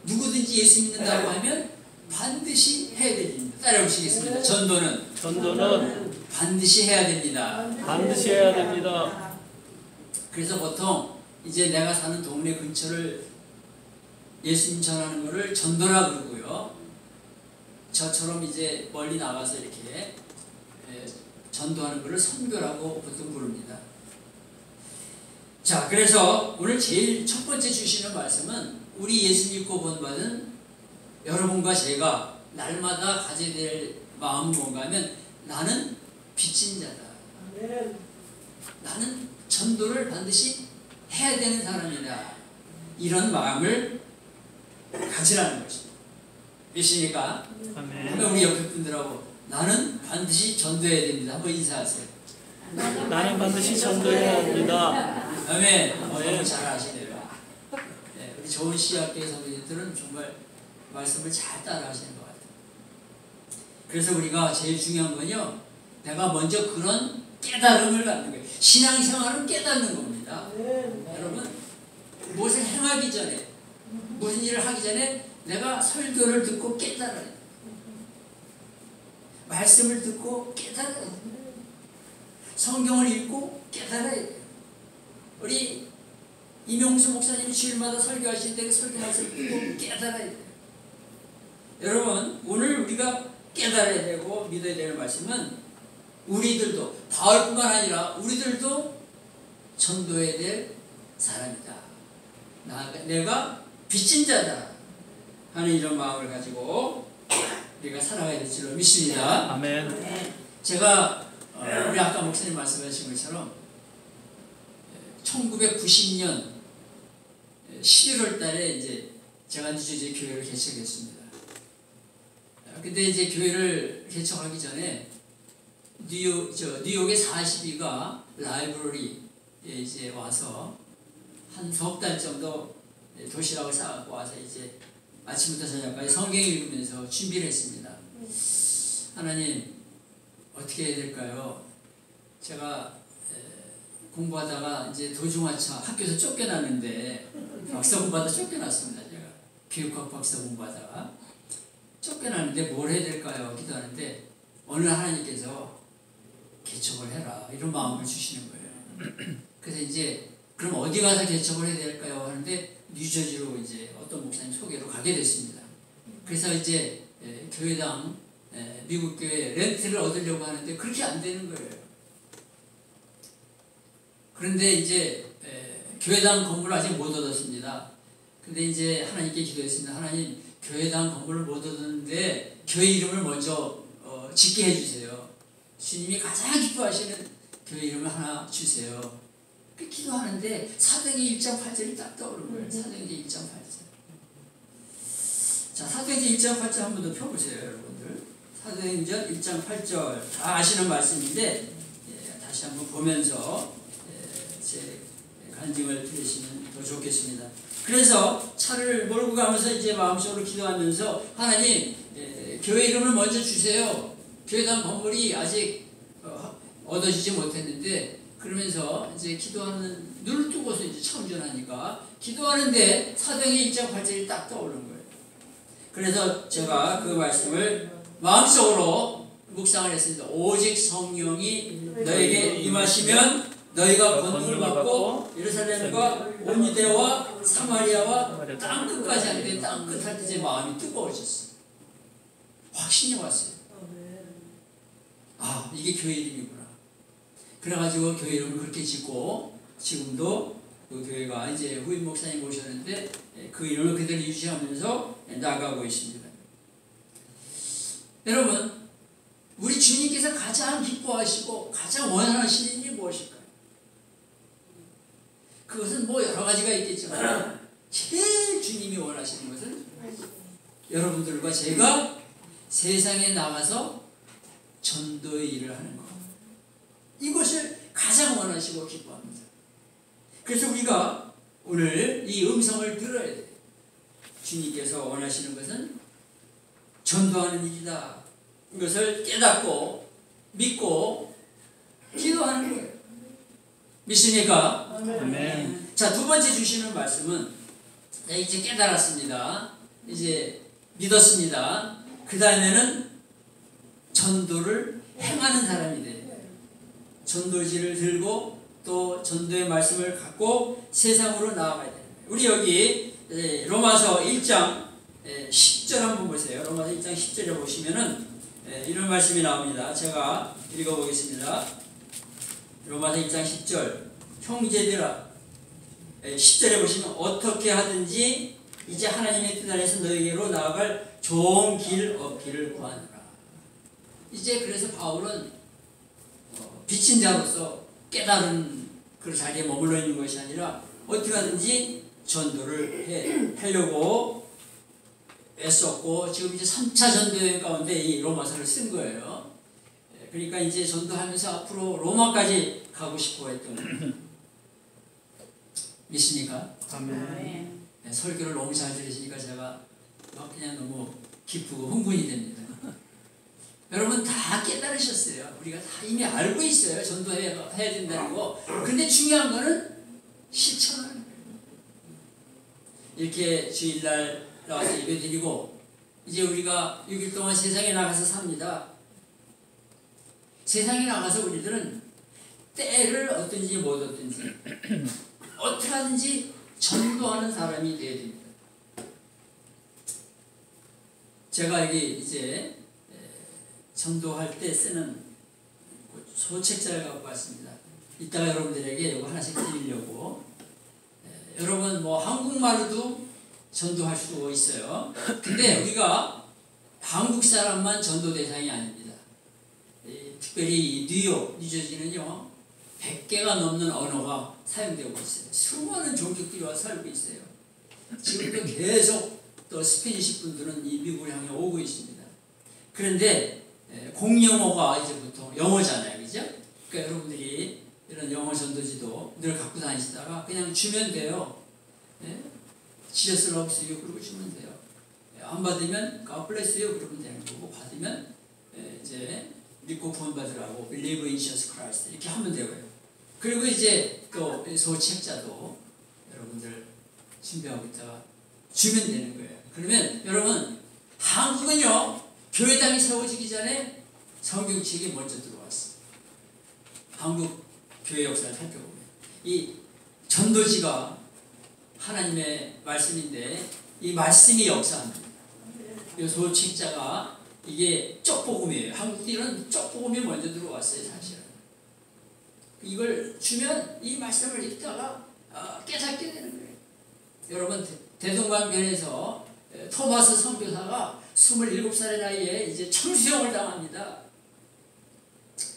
누구든지 예수 믿는다고 하면 반드시 해야 됩니다. 따라오시겠습니다. 전도는 반드시 해야 됩니다. 반드시 해야 됩니다. 그래서 보통 이제 내가 사는 동네 근처를 예수님 전하는 것을 전도라 그러고요. 저처럼 이제 멀리 나가서 이렇게 전도하는 것을 선교라고 보통 부릅니다. 자, 그래서 오늘 제일 첫 번째 주시는 말씀은 우리 예수 믿고 구원받은 여러분과 제가 날마다 가져야 될 마음은 뭔가 하면 나는 빚진 자다. 나는 전도를 반드시 해야 되는 사람이다. 이런 마음을 가지라는 것입니다. 믿으십니까? 아멘. 우리 옆에 분들하고 나는 반드시 전도해야 됩니다. 한번 인사하세요. 나는 반드시 전도해야 합니다. 아멘. 너무 잘 아시네요. 네, 우리 좋은 시학교의 선생님들은 정말 말씀을 잘 따라 하시는 것 같아요. 그래서 우리가 제일 중요한 건요, 내가 먼저 그런 깨달음을 갖는 거예요. 신앙생활은 깨닫는 겁니다. 여러분, 무엇을 행하기 전에, 무슨 일을 하기 전에 내가 설교를 듣고 깨달아야 돼요. 말씀을 듣고 깨달아야 돼요. 성경을 읽고 깨달아야 돼요. 우리 임용수 목사님이 주일마다 설교하실 때 설교 말씀을 듣고 깨달아야 돼요. 여러분, 오늘 우리가 깨달아야 되고 믿어야 되는 말씀은 우리들도, 바울뿐만 아니라 우리들도 전도해야 될 사람이다. 내가 빚진 자다 하는 이런 마음을 가지고 우리가 살아가야 될 줄로 믿습니다. 아멘. 제가 우리 아까 목사님 말씀하신 것처럼 1990년 11월 달에 이제 제가 이제 교회를 개척했습니다. 근데 이제 교회를 개척하기 전에 뉴욕의 42가 라이브러리에 이제 와서 한 석 달 정도 도시락을 싸갖고 와서 이제 아침부터 저녁까지 성경 읽으면서 준비를 했습니다. 하나님, 어떻게 해야 될까요? 제가 공부하다가 이제 도중하차 학교에서 쫓겨났는데, 박사 공부하다 쫓겨났습니다. 제가 교육학 박사 공부하다가 쫓겨났는데 뭘 해야 될까요? 기도하는데 어느 날 하나님께서 개척을 해라, 이런 마음을 주시는 거예요. 그래서 이제 그럼 어디 가서 개척을 해야 될까요? 하는데 뉴저지로 이제 어떤 목사님 소개로 가게 됐습니다. 그래서 이제 교회당, 미국 교회 렌트를 얻으려고 하는데 그렇게 안 되는 거예요. 그런데 이제 교회당 건물을 아직 못 얻었습니다. 근데 이제 하나님께 기도했습니다. 하나님, 교회당 건물을 못 얻었는데 교회 이름을 먼저 짓게 해주세요. 주님이 가장 기뻐하시는 교회 이름을 하나 주세요. 그 기도하는데 사도행전 1장 8절이 딱 떠오르는 거예요. 사도행전 1장 8절. 자, 사도행전 1장 8절 한 번 더 펴보세요, 여러분들. 사도행전 1장 8절 다 아시는 말씀인데 다시 한번 보면서 제 간증을 들으시면 더 좋겠습니다. 그래서 차를 몰고 가면서 이제 마음속으로 기도하면서 하나님, 교회 이름을 먼저 주세요. 교회당 건물이 아직 얻어지지 못했는데 그러면서 이제 기도하는 눈을 뜨고서 이제 청전하니까 기도하는데 사도행전 1장 8절이 딱 떠오르는 거예요. 그래서 제가 그 말씀을 마음속으로 묵상을 했습니다. 오직 성령이 너에게 임하시면 너희가 권능을 받고 예루살렘과 온 유대와 사마리아와 땅 끝까지 하는데 땅 끝 할 때 제 마음이 뜨거워졌어요. 확신이 왔어요. 아, 이게 교회 이름이구나. 그래가지고 교회 이름을 그렇게 짓고 지금도 그 교회가 이제 후임 목사님 오셨는데 그 이름을 그대로 유지하면서 나가고 있습니다. 여러분, 우리 주님께서 가장 기뻐하시고 가장 원하시는 일이 무엇일까요? 그것은 뭐 여러 가지가 있겠지만 제일 주님이 원하시는 것은 여러분들과 제가 세상에 나가서 전도의 일을 하는 것. 이것을 가장 원하시고 기뻐합니다. 그래서 우리가 오늘 이 음성을 들어야 돼요. 주님께서 원하시는 것은 전도하는 일이다. 이것을 깨닫고 믿고 기도하는 거예요. 믿습니까? 아멘. 자, 두 번째 주시는 말씀은 이제 깨달았습니다. 이제 믿었습니다. 그 다음에는 전도를 행하는 사람이 돼요. 전도지를 들고 또 전도의 말씀을 갖고 세상으로 나아가야 돼요. 우리 여기 로마서 1장 10절 한번 보세요. 로마서 1장 10절에 보시면은 이런 말씀이 나옵니다. 제가 읽어보겠습니다. 로마서 1장 10절. 형제들아, 10절에 보시면 어떻게 하든지 이제 하나님의 뜻 안에서 너희에게로 나아갈 좋은 길 얻기를 구하노라. 이제 그래서 바울은 비친 자로서 깨달은 그 자리에 머물러 있는 것이 아니라 어떻게 하든지 전도를 하려고 애썼고 지금 이제 3차 전도여행 가운데 이 로마서를 쓴 거예요. 그러니까 이제 전도하면서 앞으로 로마까지 가고 싶어 했던 믿습니까? 아멘. 네, 설교를 너무 잘 들으시니까 제가 막 그냥 너무 기쁘고 흥분이 됩니다. 여러분 다 깨달으셨어요. 우리가 다 이미 알고 있어요. 전도해야 된다는 거. 근데 중요한 거는 실천하는 거예요. 이렇게 주일날 나와서 예배 드리고 이제 우리가 6일 동안 세상에 나가서 삽니다. 세상에 나가서 우리들은 때를 얻든지 못 얻든지 어떻게 하든지 전도하는 사람이 되어야 됩니다. 제가 여기 이제 전도할 때 쓰는 소책자를 갖고 왔습니다. 이따가 여러분들에게 이거 하나씩 드리려고. 여러분 뭐 한국말로도 전도할 수 있어요. 근데 우리가 한국 사람만 전도 대상이 아닙니다. 특별히 뉴욕, 뉴저지는요 100개가 넘는 언어가 사용되고 있어요. 수많은 종족들이 와서 살고 있어요. 지금도 계속 또 스페니시 분들은 이 미국을 향해 오고 있습니다. 그런데 공용어가 이제 보통 영어잖아요, 그죠? 그러니까 여러분들이 이런 영어 전도지도 늘 갖고 다니시다가 그냥 주면 돼요. Jesus loves you 그러고 주면 돼요. 안 받으면 God bless you 그러면 되는 거고, 받으면 이제 믿고 구원받으라고 Believe in Jesus Christ 이렇게 하면 되고요. 그리고 이제 또 소책자도 여러분들 준비하고 있다가 주면 되는 거예요. 그러면 여러분 한국은요 교회당이 세워지기 전에 성경책이 먼저 들어왔어요. 한국 교회 역사를 살펴보면 이 전도지가 하나님의 말씀인데 이 말씀이 역사합니다. 이 소책자가 이게 쪽복음이에요. 한국들은 쪽복음이 먼저 들어왔어요, 사실은. 이걸 주면 이 말씀을 읽다가 깨닫게 되는 거예요. 여러분 대동강변에서 토마스 선교사가 27살의 나이에 이제 청수형을 당합니다.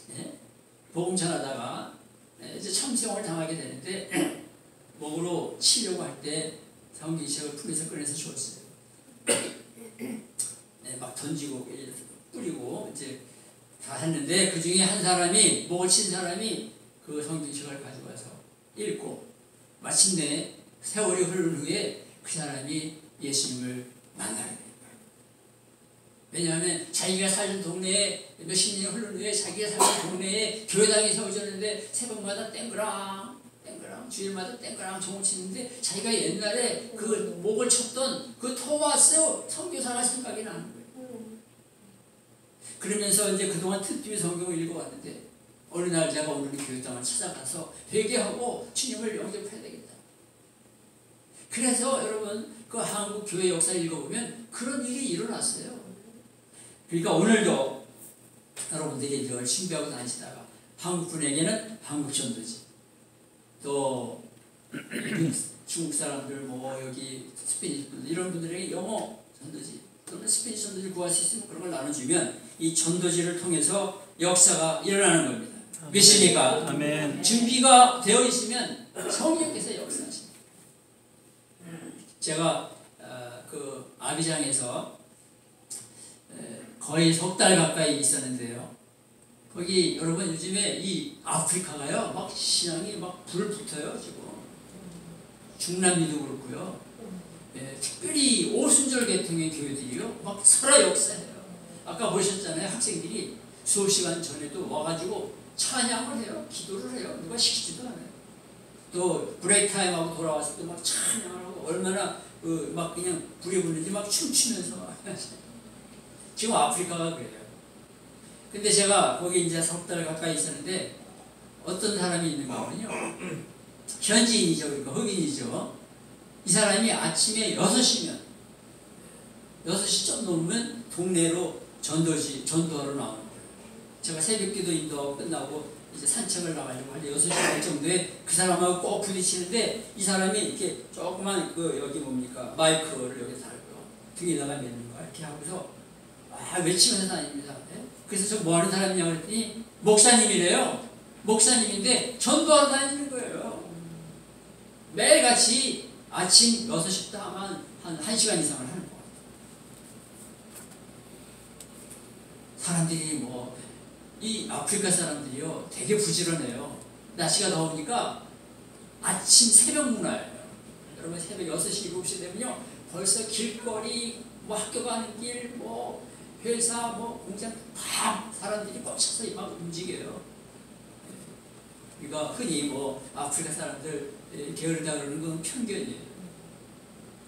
네? 복음 전하다가 이제 청수형을 당하게 되는데 목으로 치려고 할 때 성경책을 품에서 꺼내서 줬어요. 네, 막 던지고 뿌리고 이제 다 했는데 그 중에 한 사람이 목을 친 사람이 그 성경책을 가지고 와서 읽고 마침내 세월이 흐른 후에 그 사람이 예수님을 만나게 됩니다. 왜냐하면 자기가 살던 동네에 몇십 년이 흐른 후에 자기가 살던 동네에 교회당이 세워졌는데 새벽마다 땡그랑 주일마다 땡그랑 종을 치는데 자기가 옛날에 그 목을 쳤던 그 토마스 선교사가 생각이 나는 거예요. 그러면서 이제 그동안 틈틈이 성경을 읽어왔는데 어느 날 제가 오늘 교회당을 찾아가서 회개하고 주님을 영접해야 되겠다. 그래서 여러분 그 한국 교회 역사를 읽어보면 그런 일이 일어났어요. 그러니까 오늘도 여러분들이 늘 준비하고 다니시다가 한국 분에게는 한국 전도지, 또 중국 사람들 뭐 여기 스페니시 분들 이런 분들에게 영어 전도지 또는 스페니시 전도지를 구할 수 있으면 그런 걸 나눠주면 이 전도지를 통해서 역사가 일어나는 겁니다. 믿습니까? 아멘. 준비가 되어 있으면 성령께서 역사하십니다. 제가 그 아비장에서 거의 석 달 가까이 있었는데요. 거기 여러분 요즘에 이 아프리카가요 막 신앙이 막 불붙어요 지금. 중남미도 그렇고요. 특별히 오순절 계통의 교회들이요 막 살아 역사해요. 아까 보셨잖아요. 학생들이 수업 시간 전에도 와가지고 찬양을 해요. 기도를 해요. 누가 시키지도 않아요. 또 브레이크 타임하고 돌아와서 또 막 찬양을 하고 얼마나 막 그냥 부려부는지 막 춤추면서 막 지금 아프리카가 그래요. 근데 제가 거기 이제 석 달 가까이 있었는데 어떤 사람이 있는가면요. 현지인이죠. 그러니까 흑인이죠. 이 사람이 아침에 6시면 6시 좀 넘으면 동네로 전도하러 나오는 거예요. 제가 새벽기도 인도하고 끝나고 이제 산책을 나가려고 할 때 6시 반 정도에 그 사람하고 꼭 부딪히는데 이 사람이 이렇게 조그만 여기 뭡니까 마이크를 여기 달고요. 등에다가 매는 거야. 이렇게 하고서 외치면서 다닙니다. 그래서 저 뭐 하는 사람이냐고 그랬더니 목사님이래요. 목사님인데 전도하러 다니는 거예요. 매일같이 아침 6시부터 하면 한 1시간 이상을 하는 것 같아요. 사람들이 이 아프리카 사람들이요 되게 부지런해요. 날씨가 더우니까 아침 새벽 문화예요. 여러분 새벽 6시, 7시 되면요 벌써 길거리 학교 가는 길 회사 공장 다 사람들이 꽉 차서 막 움직여요. 그러니까 흔히 아프리카 사람들 게으르다 그러는 건 편견이에요.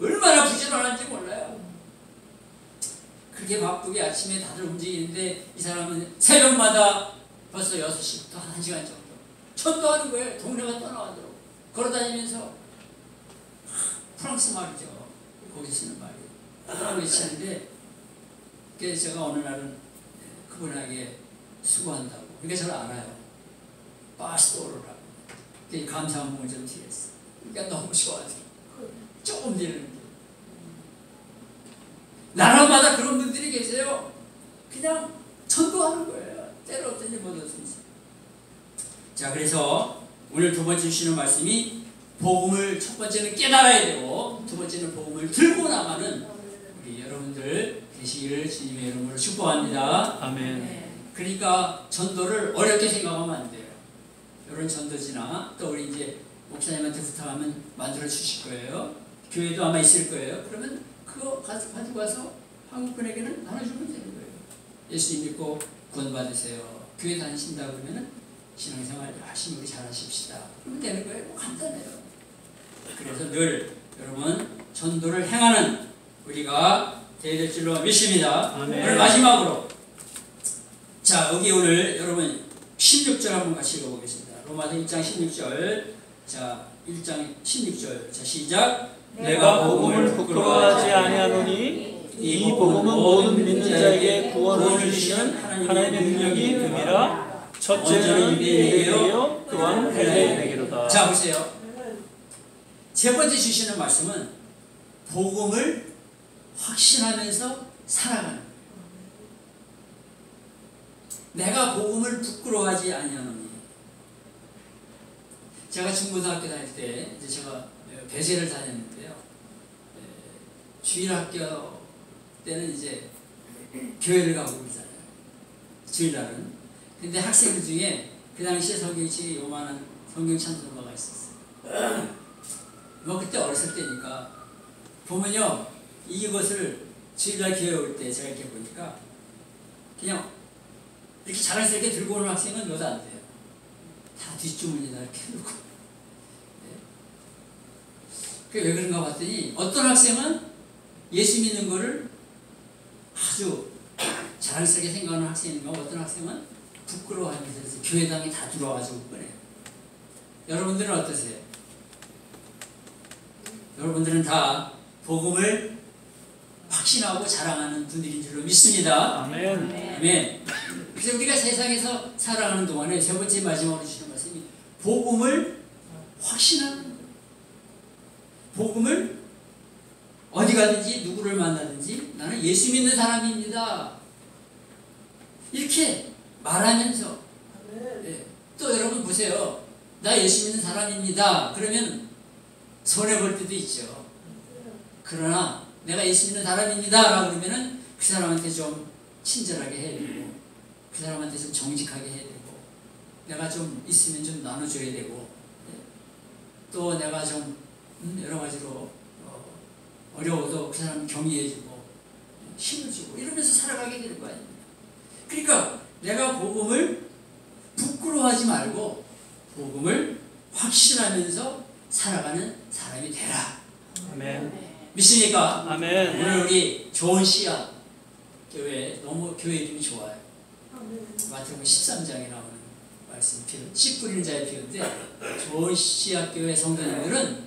얼마나 부지런한지 몰라요. 그렇게 바쁘게 아침에 다들 움직이는데 이 사람은 새벽마다 벌써 6시부터 한 1시간 정도 전도하는 거예요. 동네가 떠나가도록 걸어다니면서 프랑스 말이죠. 거기 쓰는 말이 그걸 외치는데 그래서 제가 어느 날은 그분에게 수고한다고 그러니까 저를 알아요. 파스토르라고 감사 한번 좀 드렸어. 그러니까 너무 좋아서 조금 드리는 게 나라마다 그런 분들이 계세요. 그냥 전도하는 거예요. 때로 어떤지 못 얻습니다. 자, 그래서 오늘 두 번째 주시는 말씀이 복음을 첫 번째는 깨달아야 되고 두 번째는 복음을 들고 나가는 우리 여러분들 되시기를 주님의 이름으로 축복합니다. 아멘. 그러니까 전도를 어렵게 생각하면 안 돼요. 이런 전도지나 또 우리 이제 목사님한테 부탁하면 만들어 주실 거예요. 교회도 아마 있을 거예요. 그러면 그거 가지고 와서 한국 분에게는 나눠주면 되는 거예요. 예수님 믿고 구원받으세요. 교회 다니신다 그러면은 신앙생활 열심히 우리 잘하십시다. 그러면 되는 거예요. 간단해요. 그래서 늘 여러분 전도를 행하는 우리가 되어야 될 줄로 믿습니다. 아멘. 오늘 마지막으로 자 여기 오늘 여러분 16절 한번 같이 읽어보겠습니다. 로마서 1장 16절 자 1장 16절 자 시작 내가 복음을 부끄러워하지 아니하노니 이 복음은 모든 믿는 자에게 구원을 주시는 하나님의 능력이 됨이라. 첫째는 유대인에게요 또한 헬라인에게로다. 자 보세요. 세 번째 주시는 말씀은 복음을 확신하면서 살아가는 거예요. 내가 복음을 부끄러워하지 아니하노니. 제가 중고등학교 다닐 때 이제 제가 배제를 다녔는데요. 주일학교 때는 이제 교회를 가고 그러잖아요. 주일날은. 근데 학생들 중에 그 당시에 성경책이 요만한 성경 찬송가가 있었어요. 그때 어렸을 때니까 보면요 이것을 주일날 교회 올 때 제가 이렇게 보니까 그냥 이렇게 자랑스럽게 들고 오는 학생은 몇 안 돼요. 다 뒷주머니에다 이렇게 놓고. 그게 왜 그런가 봤더니 어떤 학생은 예수 믿는 거를 아주 자랑스럽게 생각하는 학생인가, 어떤 학생은 부끄러워하면서 교회당에 다 들어와가지고 그래요. 여러분들은 어떠세요? 여러분들은 다 복음을 확신하고 자랑하는 분들인 줄로 믿습니다. 아멘. 아멘. 그래서 우리가 세상에서 살아가는 동안에 세 번째 마지막으로 주시는 말씀이 복음을 확신하는 거예요. 복음을 어디 가든지 누구를 만나든지 나는 예수 믿는 사람입니다. 이렇게 말하면서 예. 또 여러분 보세요. 나 예수 믿는 사람입니다. 그러면 손해볼 때도 있죠. 그러나 내가 예수 믿는 사람입니다 라고 그러면은 그 사람한테 좀 친절하게 해야 되고 그 사람한테 좀 정직하게 해야 되고 내가 좀 있으면 좀 나눠줘야 되고 또 내가 좀 여러 가지로 어려워도 그 사람 격려해주고 힘을 주고 이러면서 살아가게 되는 거 아닙니까? 그러니까 내가 복음을 부끄러워하지 말고 복음을 확신하면서 살아가는 사람이 되라. 아멘. 믿습니까? 아멘. 오늘 우리 좋은 씨앗 교회, 너무 교회 이름이 좋아요. 마태복음 13장에 나오는 말씀, 씨 뿌리는 자의 피인데 좋은 씨앗 교회 성도님들은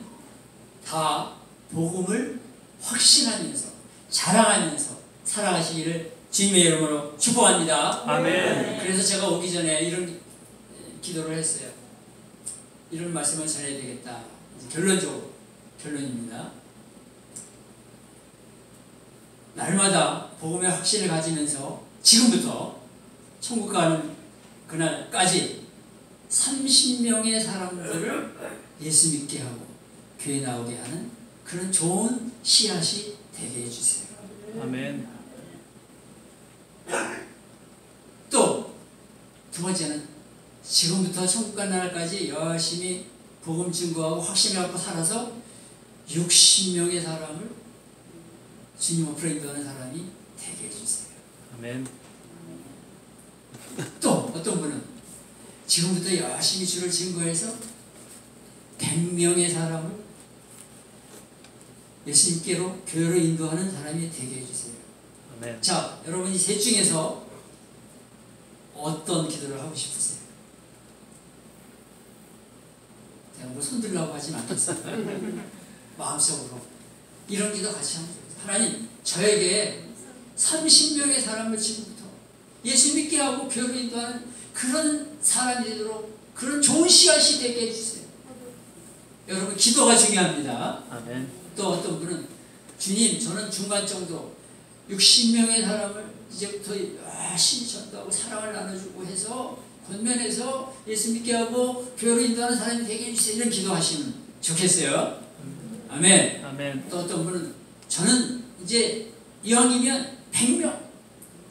다 복음을 확신하면서 자랑하면서 살아가시기를 주님의 이름으로 축복합니다. 아멘. 그래서 제가 오기 전에 이런 기도를 했어요. 이런 말씀을 전해야 되겠다. 결론적으로 결론입니다. 날마다 복음의 확신을 가지면서 지금부터 천국 가는 그날까지 30명의 사람들을 예수 믿게 하고 교회 나오게 하는 그런 좋은 씨앗이 되게 해주세요. 아멘. 또 두 번째는 지금부터 천국 가는 날까지 열심히 복음 증거하고 확신을 갖고 살아서 60명의 사람을 주님 앞으로 인도하는 사람이 되게 해주세요. 아멘. 또 어떤 분은 지금부터 열심히 주를 증거해서 100명의 사람을 예수님께로 교회로 인도하는 사람이 되게 해주세요. 아멘. 자, 여러분 이 셋 중에서 어떤 기도를 하고 싶으세요? 제가 뭐 손들라고 하진 않겠습니다. 마음속으로 이런 기도 같이 하면 돼요. 하나님, 저에게 30명의 사람을 지금부터 예수 믿게 하고 교회로 인도하는 그런 사람이 되도록 그런 좋은 씨앗이 되게 해주세요. 여러분 기도가 중요합니다. 아멘. 또 어떤 분은 주님, 저는 중간 정도 60명의 사람을 이제부터 열심히 전도하고 사랑을 나눠주고 해서 권면해서 예수 믿게 하고 교회로 인도하는 사람이 되게 해주세요. 이런 기도하시면 좋겠어요. 아멘. 아멘. 또 어떤 분은 저는 이제 이왕이면 100명,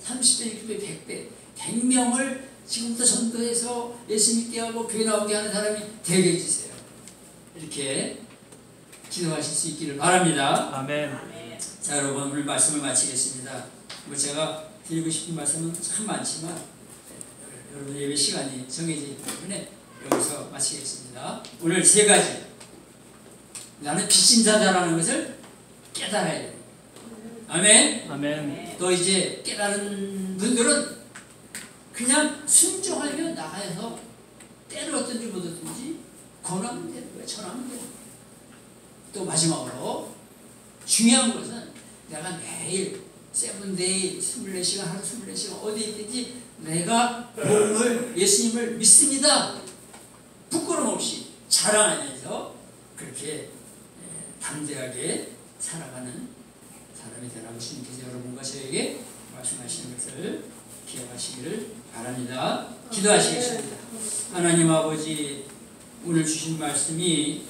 30배, 60배, 100배, 100명을 지금부터 전도해서 예수 믿게 하고 교회 나오게 하는 사람이 되게 해주세요. 이렇게 기도하실 수 있기를 바랍니다. 아멘. 자, 여러분 오늘 말씀을 마치겠습니다. 뭐 제가 드리고 싶은 말씀은 참 많지만 여러분 예배 시간이 정해져 있기 때문에 여기서 마치겠습니다. 오늘 세 가지 나는 빚진 자다라는 것을 깨달아야 돼요. 아멘. 아멘. 또 이제 깨달은 분들은 그냥 순종하며 나가서 때를 얻든지 못 얻든지 권하면 되는 거예요. 전하면 되는 거예요. 또 마지막으로 중요한 것은 내가 매일 세븐데이 24시간 하루 24시간 어디 있든지 내가 복음을 예수님을 믿습니다. 부끄럼 없이 자랑하면서 그렇게 담대하게 살아가는 사람이 되라고 주님께서 여러분과 저에게 말씀하시는 것을 기억하시기를 바랍니다. 기도하시겠습니다. 하나님 아버지, 오늘 주신 말씀이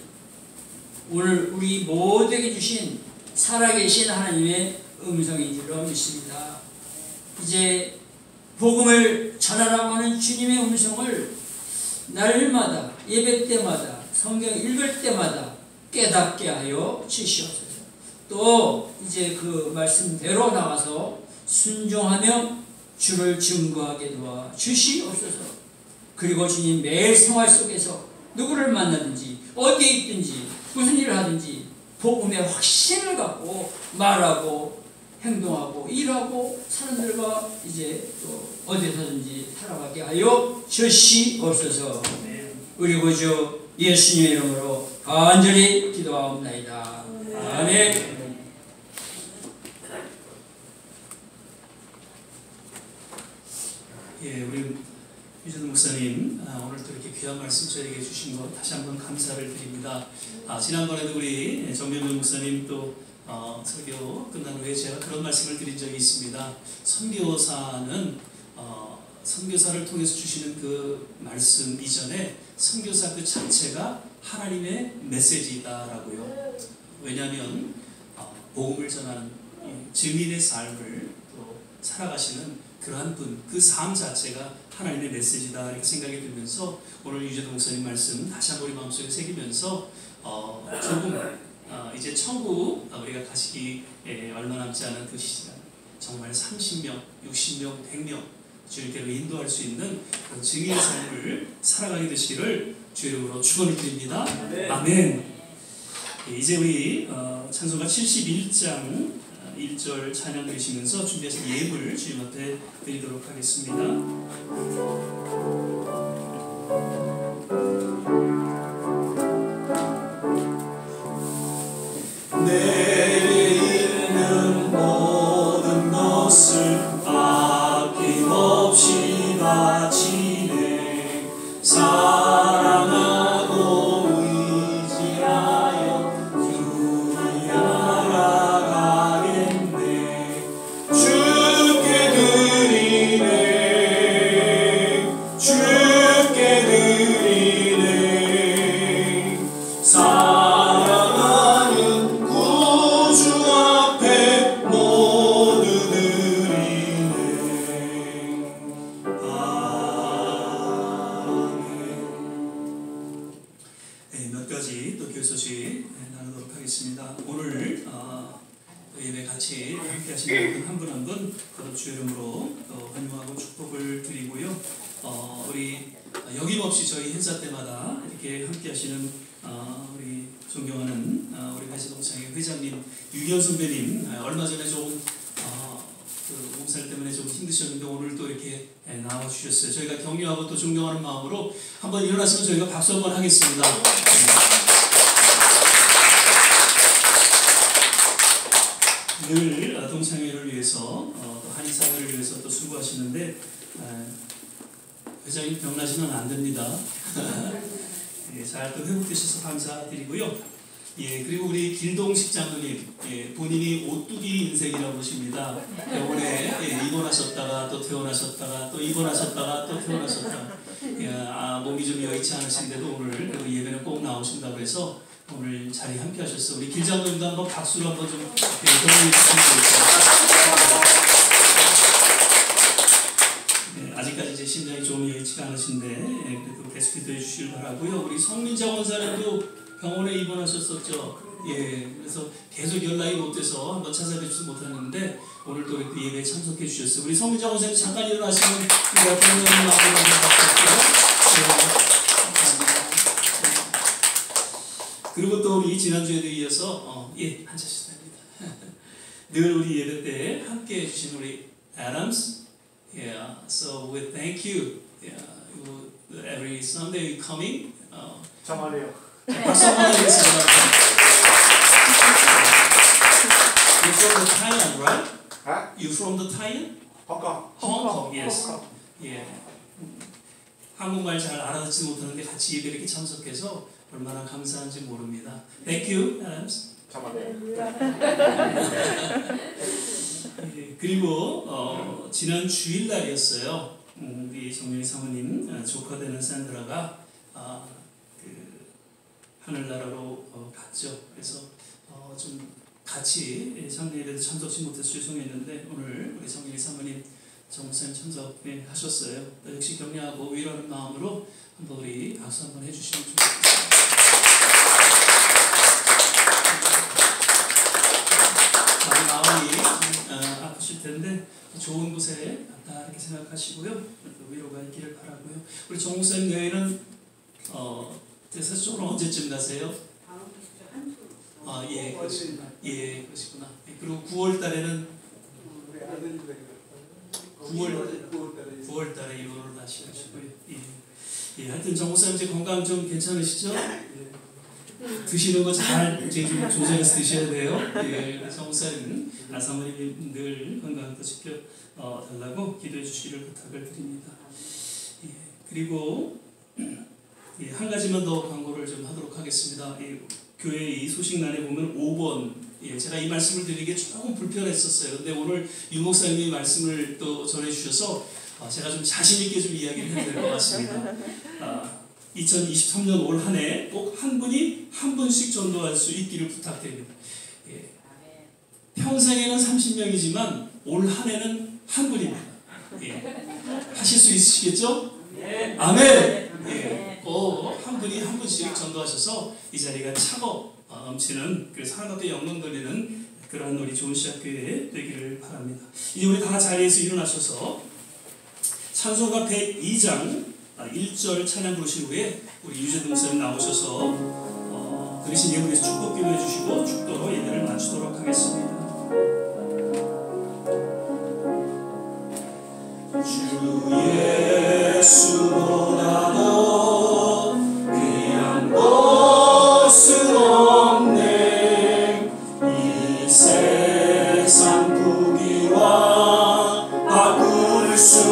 오늘 우리 모두에게 주신 살아계신 하나님의 음성인 줄로 믿습니다. 이제 복음을 전하라고 하는 주님의 음성을 날마다 예배 때마다 성경 읽을 때마다 깨닫게 하여 주시옵소서. 또 이제 그 말씀대로 나가서 순종하며 주를 증거하게 도와 주시옵소서. 그리고 주님 매일 생활 속에서 누구를 만나든지 어디에 있든지 무슨 일을 하든지 복음의 확신을 갖고 말하고 행동하고 일하고 사람들과 이제 또 어디서든지 살아가게 하여 주시옵소서. 우리 구주 예수님의 이름으로 간절히 기도하옵나이다. 아멘. 예, 우리 유전 목사님 오늘 또 이렇게 귀한 말씀 저에게 주신 것 다시 한번 감사를 드립니다. 지난번에도 우리 정명준 목사님 또 설교 끝난 후에 제가 그런 말씀을 드린 적이 있습니다. 선교사는 선교사를 통해서 주시는 그 말씀 이전에 선교사 그 자체가 하나님의 메시지다라고요. 왜냐하면 복음을 전하는 증인의 삶을 또 살아가시는 그러한 분, 그 삶 자체가 하나님의 메시지다 이렇게 생각이 들면서 오늘 유재동 목사님 말씀 다시 한번 우리 마음속에 새기면서 조금 이제 천국 우리가 가시기 얼마 남지 않은 그 시간 정말 30명, 60명, 100명 주님께로 인도할 수 있는 그런 증인의 삶을 살아가게 되시기를 주 이름으로 축원을 드립니다. 아멘. 이제 우리 찬송가 71장 1절 찬양 드리시면서 준비하신 예물 주님 앞에 드리도록 하겠습니다. 내게 있는 모든 것을 아낌없이 바치네. 사랑하고 의지하여 주를 알아가겠네. 주께 드리네. 주께 드리네. 사랑하는 구주 앞에 모두 드리네. 몇 가지 또 교회 소식 나누도록 하겠습니다. 오늘 예배 같이 함께 하시는 모든 한 분 한 분 거듭 주 이름으로 환영하고 축복을 드리고요. 우리 여김없이 저희 행사 때마다 이렇게 함께 하시는 우리 존경하는 우리 가시동창회 회장님 유기현 선배님 얼마 전에 좀 그 몸살 때문에 좀 힘드셨는데 오늘 또 이렇게 나와 주셨어요. 저희가 격려하고 또 존경하는 마음으로 한번 일어나시면 저희가 박수 한번 하겠습니다. 늘 동창회를 위해서 또 한인사회를 위해서 또 수고하시는데 회장님 병나시면 안 됩니다. 예, 잘 또 회복되셔서 감사드리고요. 예, 그리고 우리 길동식 장로님 본인이 오뚜기 인생이라고 보십니다. 병원에 입원하셨다가 또 퇴원하셨다가 또 입원하셨다가 또 퇴원하셨다가 몸이 좀 여의치 않으신데도 오늘 예배는 꼭 나오신다고 해서 오늘 자리 함께 하셨어. 우리 길 장로님도 한번 박수로 한번 좀 격려해 주시면 좋겠습니다. 아직까지 제 심장이 좀 여의치가 않으신데 그래도 계속 기도해 주시길 바라고요. 우리 성민자 원사님도 병원에 입원하셨었죠. 예, 그래서 계속 연락이 못 돼서 한번 찾아뵙지 못했는데 오늘 또 이렇게 예배에 참석해 주셨어요. 우리 성민자 원사님 잠깐 일어나시면 우리가 병원에 마음을 그리고 또 우리 지난주에도 이어서 앉으셔도 됩니다. 늘 우리 예배 때 함께 해주신 우리 Adams, so we thank you. Every Sunday you coming. 정말요. 박수 한번 하겠습니다. You're from the Thailand, right? You from the Thailand? Hong Kong. Hong Kong, yes. 예. 한국말 잘 알아듣지 못하는데 같이 예배 이렇게 참석해서 얼마나 감사한지 모릅니다. Thank you, Adams. 정말요. 예, 그리고 지난 주일날이었어요. 우리 정민희 사모님 조카 되는 산드라가 그 하늘나라로 갔죠. 그래서 좀 같이 장례에도 참석지 못해서 죄송했는데 오늘 우리 정민희 사모님 정목사님 참석하셨어요. 역시 격려하고 위로하는 마음으로 한번 우리 박수 한번 해주시면 좋겠습니다. 좋은 곳에 갔다 이렇게 생각하시고요. 위로가 있기를 바라고요. 우리 정 목사님 내외는 대사적으로 언제쯤 가세요? 예, 그러시구나. 예, 그러시구나. 그리고 9월 달에는 9월 달에 이혼을 다시 하시고요. 예, 하여튼 정 목사님 이제 건강 좀 괜찮으시죠? 드시는 거 잘 이제 좀 조절해서 드셔야 돼요. 예, 정 목사님, 사모님 늘 건강도 지켜 달라고 기도해 주시기를 부탁을 드립니다. 예, 그리고 한 가지만 더 광고를 좀 하도록 하겠습니다. 교회 이 소식란에 보면 5번, 제가 이 말씀을 드리기에 조금 불편했었어요. 근데 오늘 유 목사님이 말씀을 또 전해주셔서 제가 좀 자신 있게 좀 이야기를 해야 될 것 같습니다. 2023년 올 한 해 꼭 한 분이 한 분씩 전도할 수 있기를 부탁드립니다. 평생에는 30명이지만 올 한 해는 한 분입니다. 하실 수 있으시겠죠? 네. 아멘! 한 분이 한 분씩 전도하셔서 이 자리가 차고 넘치는 그 사랑받게 영광 돌리는 그러한 우리 좋은 시작교회 되기를 바랍니다. 이제 우리 다 자리에서 일어나셔서 찬송가 102장 1절 찬양 부르신 후에 우리 유재동 목사님 나오셔서 그러신 예물에서 축복 기도해 주시고 축도로 예배를 마치도록 하겠습니다. 주 예수보다도 귀한 것은 없네. 이 세상 부귀와 바꿀 수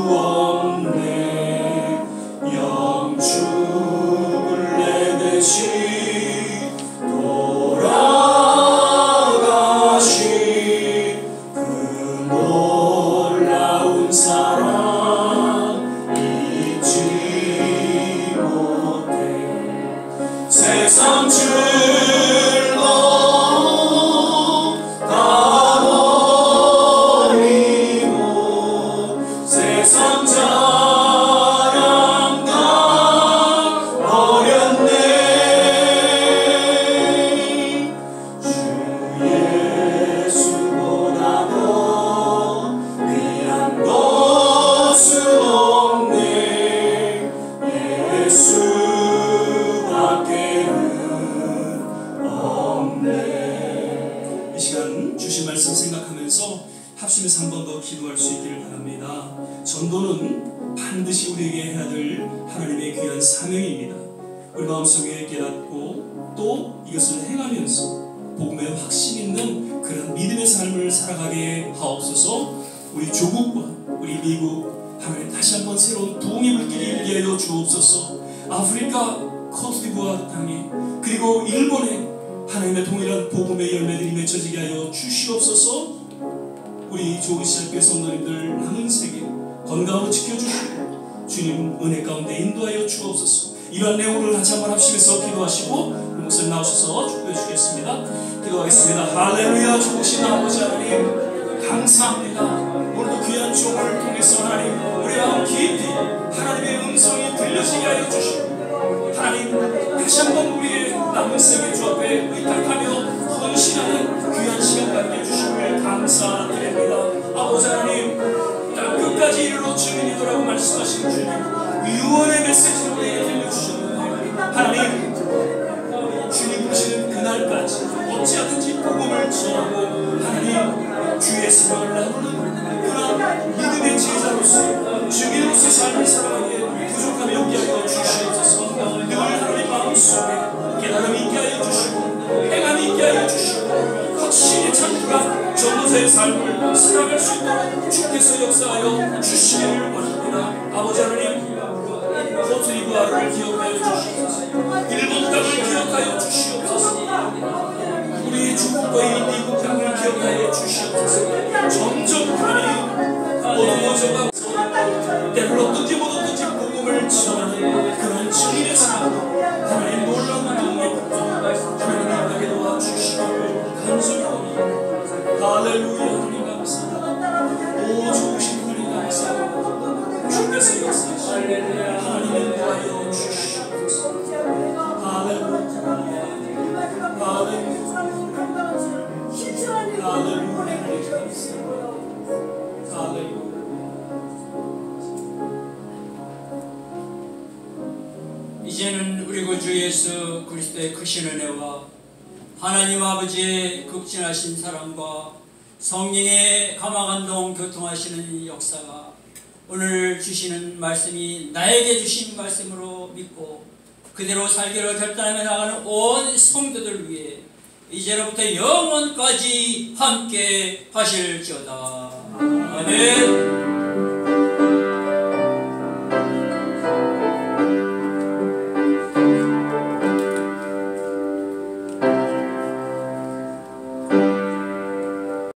없네. 영축을 내듯이 돌아가시 그 놀라운 사랑 잊지 못해. 세상 즐거움 다 버리고 세상 자랑 다 버렸네. 주 예수보다도 귀한 것은 없네. 예수밖에는 없네. 이 시간 주신 말씀 생각하면서 합심해서 한 번 더 기도할 수 있기를 바랍니다. 전도는 반드시 우리에게 해야 될 하나님의 귀한 사명입니다. 우리 마음속에 깨닫고 또 이것을 행하면서 복음의 확신 있는 그런 믿음의 삶을 살아가게 하옵소서. 우리 조국과 우리 미국 하나님 다시 한번 새로운 부흥의 물길이 일게 하여 주옵소서. 아프리카 코트디부아르 땅에 그리고 일본에 하나님의 동일한 복음의 열매들이 맺혀지게 하여 주시옵소서. 우리 좋은 시작교회 성도님들 남은 세계 건강으로 지켜주시고 주님 은혜 가운데 인도하여 주옵소서. 이러한 내용을 다시 한번 합심해서 기도하시고 목사님 나오셔서 축복해 주시겠습니다. 기도하겠습니다. 할렐루야. 좋으신 아버지 하나님 감사합니다. 오늘도 귀한 종을 통해서 하나님 우리 마음 깊이 하나님의 음성이 들려지게 하여 주시고 하나님 다시 한번 우리의 남은 세계 주 앞에 의탁하며 헌신하는 귀한 시간 갖게 해주심을 감사드립니다. 아버지 하나님 땅 끝까지 이르러 증인이더라고 말씀하신 주님 유언의 메시지를 우리에게 들려주셨는데 하나님 주님 부르시는 그날까지 어찌하든지 복음을 전하고 하나님 주의 사랑을 나누는 그런 믿음의 제자로서 증인으로서의 삶을 살아가기에 부족함이 없게 하여 주시옵소서. 늘 하나님 마음속에 깨달음이 있게 하여 주시고 행함이 있게 하여 주시고 확신의 창조가 전도자의 삶을 살아갈 수 있도록 주께서 역사하여 주시기를 원합니다. 아버지 하나님 코트디부아르를 기억하여 주시옵소서. 일본 땅을 기억하여 주시옵소서. 우리 중국과 이 미국 땅을 기억하여 주시옵소서. 점점 하나님 어두워져가고 때를 어떤지 못 어떤지 복음을 전하는 그런 증인의 삶 하나님 놀라운 능력으로 하나님 나게 도와주시기를 간절히 할렐루야. 하나님 감사합니다. 오 좋으신 하나님 감사합니다. 주께서 역사하시고 하나님을 구하여 주시옵소서. 할렐루야. 할렐루야. 할렐루야. 이제는 우리 구주 예수 그리스도의 크신 은혜와 하나님 아버지의 극진하신 사랑과 성령의 감화감동 교통하시는 이 역사가 오늘 주시는 말씀이 나에게 주신 말씀으로 믿고 그대로 살기로 결단하며 나가는 온 성도들 위해 이제로부터 영원까지 함께 하실지어다. 아멘.